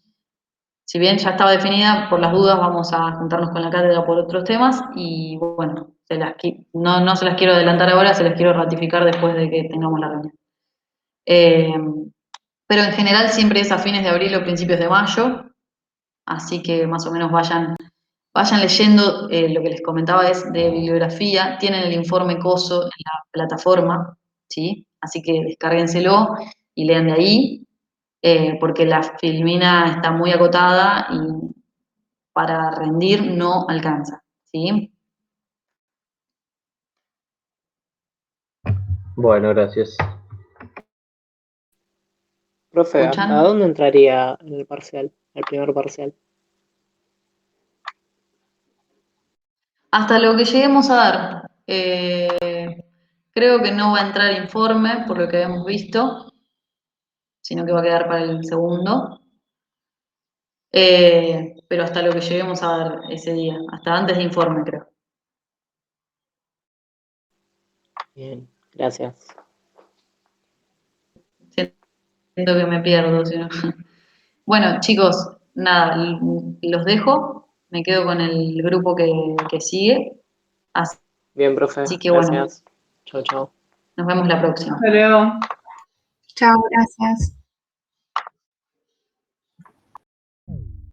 Si bien ya estaba definida, por las dudas vamos a juntarnos con la cátedra por otros temas y bueno, no se las quiero adelantar ahora, se las quiero ratificar después de que tengamos la reunión. Pero en general siempre es a fines de abril o principios de mayo, así que más o menos vayan leyendo lo que les comentaba es de bibliografía, tienen el informe COSO en la plataforma, ¿sí? Así que descárguenselo y lean de ahí, porque la filmina está muy acotada y para rendir no alcanza, ¿sí? Bueno, gracias. Profe, ¿Escuchan? ¿a dónde entraría en el parcial, el primer parcial? Hasta lo que lleguemos a dar. Creo que no va a entrar informe, por lo que hemos visto, sino que va a quedar para el segundo. Pero hasta lo que lleguemos a dar ese día, hasta antes de informe, creo. Bien, gracias. Siento que me pierdo, si no. Bueno, chicos, nada, los dejo, me quedo con el grupo que sigue, Bien, profe, así que bueno, gracias. Chao, chao. nos vemos la próxima. Hasta luego. Chao, gracias.